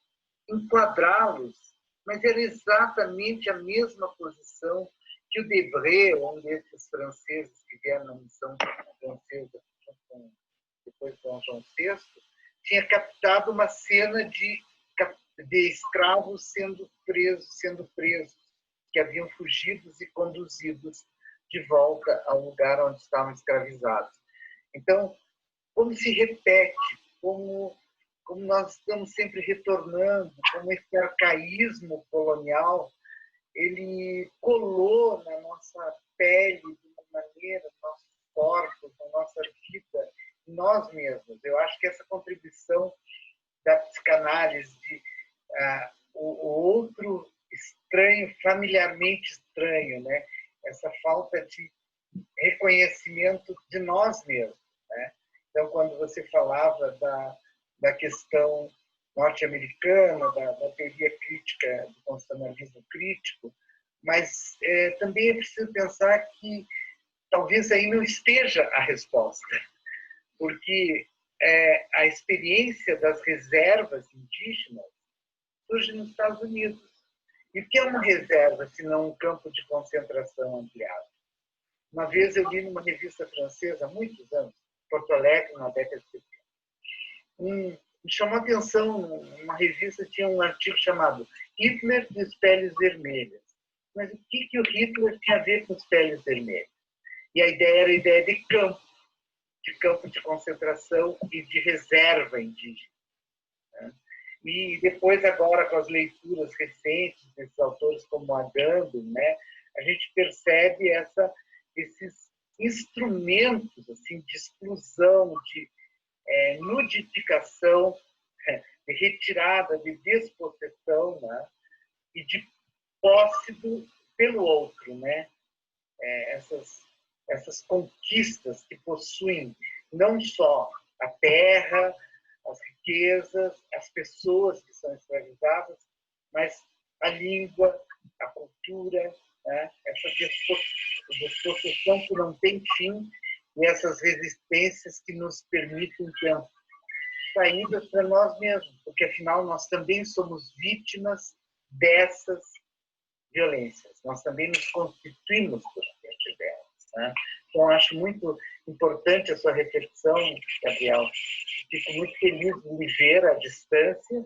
enquadrá-los, mas era exatamente a mesma posição que o Debré, um desses franceses que vieram na missão francesa depois de Dom João VI, tinha captado uma cena de escravos sendo presos, que que haviam fugido e conduzidos de volta ao lugar onde estavam escravizados. Então, como se repete, como nós estamos sempre retornando, como esse arcaísmo colonial, ele colou na nossa pele de uma maneira, nos nossos corpos, na nossa vida, nós mesmos. Eu acho que essa contribuição da psicanálise, de o outro estranho, familiarmente estranho, né? Essa falta de reconhecimento de nós mesmos, né? Então, quando você falava da questão norte-americana, da teoria crítica, do constitucionalismo crítico, mas também é preciso pensar que talvez aí não esteja a resposta, porque a experiência das reservas indígenas surge nos Estados Unidos. E o que é uma reserva, se não um campo de concentração ampliado? Uma vez eu li numa revista francesa, há muitos anos, Porto Alegre, na década de 70. Me chamou a atenção, uma revista tinha um artigo chamado Hitler e as peles vermelhas. Mas o que o Hitler tinha a ver com as peles vermelhas? E a ideia era a ideia de campo de concentração e de reserva indígena, né? E depois, agora, com as leituras recentes desses autores como Agamben, né, a gente percebe esses instrumentos assim, de exclusão, de nudificação, de retirada, de despossessão, né, e de posse pelo outro, né? Essas conquistas que possuem não só a terra, as riquezas, as pessoas que são escravizadas, mas a língua, a cultura, né? Essa despossessão que não tem fim e essas resistências que nos permitem ter saídas para nós mesmos, porque afinal nós também somos vítimas dessas violências, nós também nos constituímos por frente delas, né? Então, acho muito importante a sua reflexão, Gabriel. Fico muito feliz de lhe ver à distância,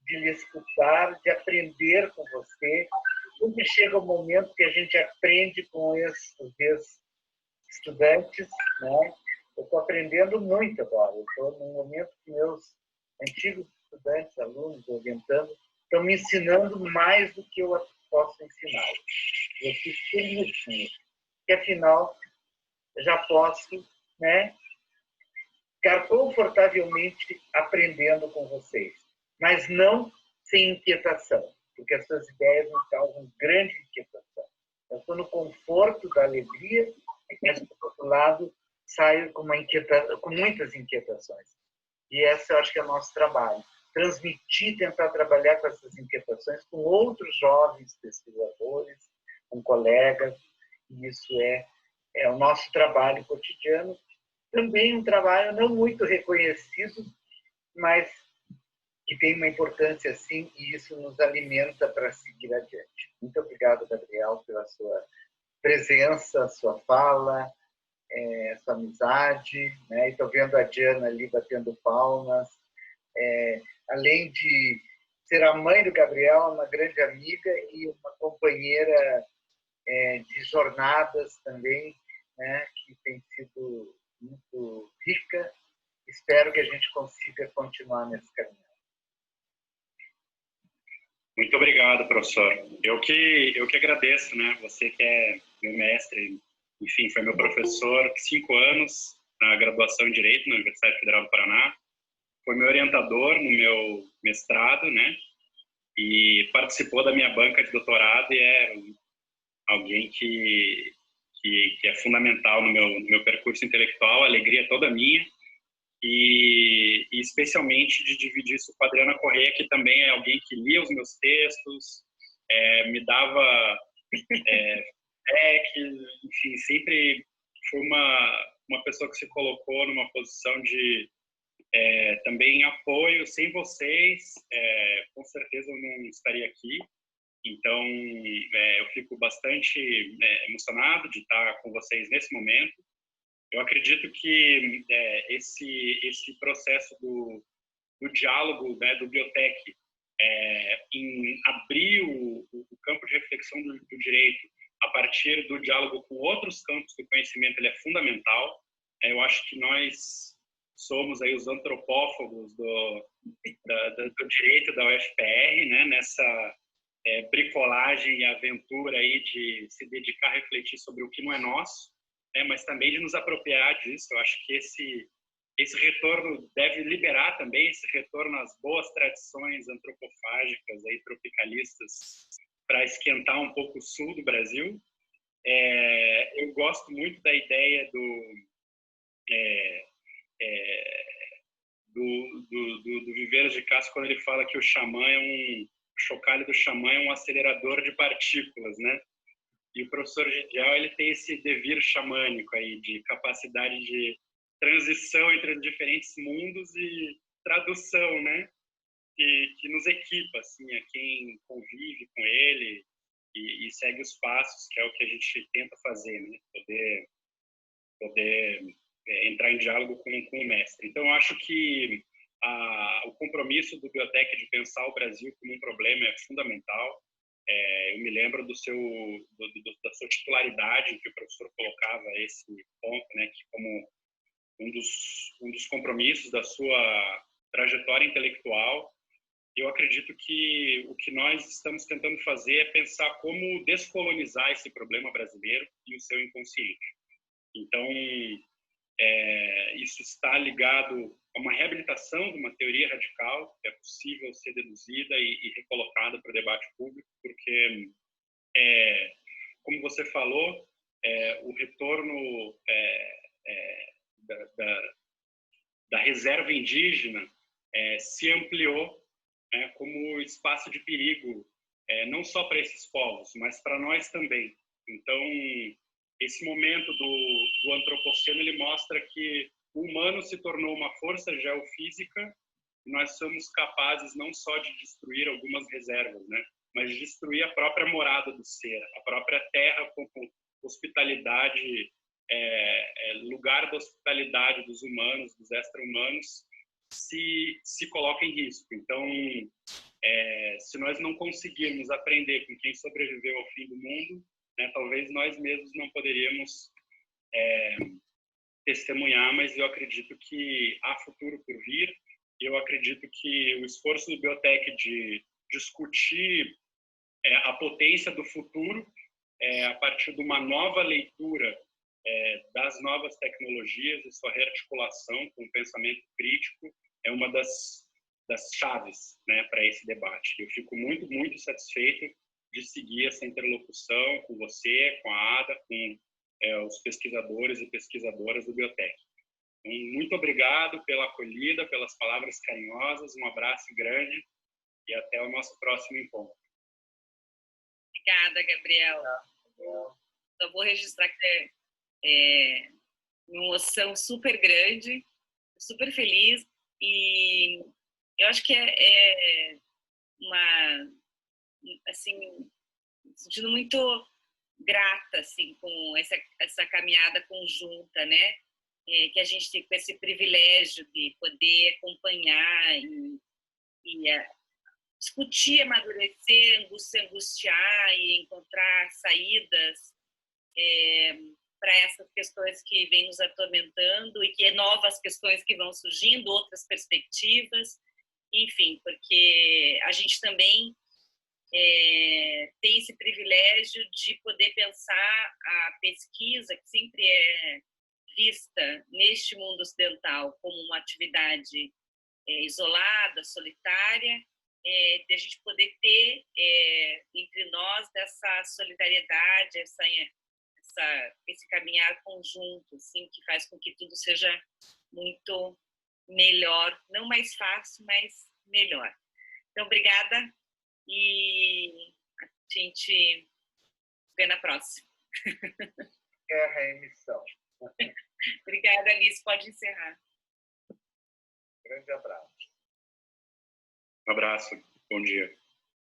de lhe escutar, de aprender com você. Sempre chega o momento que a gente aprende com esses estudantes, né? Eu estou aprendendo muito agora. Eu estou num momento que meus antigos estudantes, alunos, orientando, estão me ensinando mais do que eu posso ensinar. Eu fico feliz com isso, porque afinal já posso, né, ficar confortavelmente aprendendo com vocês, mas não sem inquietação, porque as suas ideias me causam grande inquietação. Eu estou no conforto da alegria, mas, por outro lado, saio com muitas inquietações. E esse eu acho que é o nosso trabalho. Transmitir, tentar trabalhar com essas inquietações com outros jovens pesquisadores, com colegas, e isso é o nosso trabalho cotidiano. Também um trabalho não muito reconhecido, mas que tem uma importância, sim, e isso nos alimenta para seguir adiante. Muito obrigado, Gabriel, pela sua presença, sua fala, sua amizade, né? Estou vendo a Diana ali batendo palmas. Além de ser a mãe do Gabriel, uma grande amiga e uma companheira de jornadas também, né, que tem sido muito rica. Espero que a gente consiga continuar nesse caminho. Muito obrigado, professor. Eu que agradeço, né? Você que é meu mestre, enfim, foi meu professor 5 anos na graduação em Direito na Universidade Federal do Paraná, foi meu orientador no meu mestrado, né? E participou da minha banca de doutorado e é alguém que é fundamental no meu percurso intelectual, a alegria toda minha, e especialmente de dividir isso com a Adriana Corrêa, que também é alguém que lia os meus textos, me dava que, enfim, sempre foi uma pessoa que se colocou numa posição de também apoio. Sem vocês, com certeza eu não estaria aqui. Então, eu fico bastante emocionado de estar com vocês nesse momento. Eu acredito que esse processo do diálogo, né, do Biotech, em abrir o campo de reflexão do direito a partir do diálogo com outros campos do conhecimento, ele é fundamental. Eu acho que nós somos aí os antropófagos do direito da UFPR, né, nessa bricolagem e aventura aí de se dedicar a refletir sobre o que não é nosso, né, mas também de nos apropriar disso. Eu acho que esse retorno deve liberar também esse retorno às boas tradições antropofágicas aí, tropicalistas, para esquentar um pouco o sul do Brasil. Eu gosto muito da ideia do Viveiros de Castro, quando ele fala que o chocalho do xamã é um acelerador de partículas, né? E o professor Gidial, ele tem esse devir xamânico aí, de capacidade de transição entre os diferentes mundos e tradução, né? Que nos equipa, assim, a quem convive com ele e segue os passos, que é o que a gente tenta fazer, né? Poder entrar em diálogo com o mestre. Então, eu acho que o compromisso do Biotech de pensar o Brasil como um problema é fundamental. Eu me lembro da sua titularidade, em que o professor colocava esse ponto, né, que como um dos compromissos da sua trajetória intelectual. Eu acredito que o que nós estamos tentando fazer é pensar como descolonizar esse problema brasileiro e o seu inconsciente. Então, isso está ligado a uma reabilitação de uma teoria radical que é possível ser deduzida e recolocada para o debate público, porque, como você falou, o retorno da reserva indígena se ampliou como espaço de perigo, não só para esses povos, mas para nós também. Então, esse momento do antropoceno, ele mostra que o humano se tornou uma força geofísica e nós somos capazes não só de destruir algumas reservas, né, mas de destruir a própria morada do ser, a própria terra como hospitalidade, lugar da hospitalidade dos humanos, dos extra-humanos, se coloca em risco. Então, se nós não conseguirmos aprender com quem sobreviveu ao fim do mundo, né, talvez nós mesmos não poderíamos testemunhar, mas eu acredito que há futuro por vir. Eu acredito que o esforço do Biotech de discutir a potência do futuro a partir de uma nova leitura das novas tecnologias e sua rearticulação com o pensamento crítico é uma das chaves, né, para esse debate. Eu fico muito, muito satisfeito de seguir essa interlocução com você, com a Ada, com os pesquisadores e pesquisadoras do Biotech. Então, muito obrigado pela acolhida, pelas palavras carinhosas, um abraço grande e até o nosso próximo encontro. Obrigada, Gabriel. Só vou registrar que uma emoção super grande, super feliz, e eu acho que assim, me sentindo muito grata, assim, com essa caminhada conjunta, né? Que a gente tem com esse privilégio de poder acompanhar e discutir, amadurecer, angustiar e encontrar saídas para essas questões que vêm nos atormentando e que novas questões que vão surgindo, outras perspectivas, enfim, porque a gente também tem esse privilégio de poder pensar a pesquisa, que sempre é vista neste mundo ocidental como uma atividade isolada, solitária, de a gente poder ter entre nós dessa solidariedade, esse caminhar conjunto, assim, que faz com que tudo seja muito melhor, não mais fácil, mas melhor. Então, obrigada e a gente vê na próxima. É a reemissão. Obrigada, Alice. Pode encerrar. Grande abraço. Um abraço. Bom dia.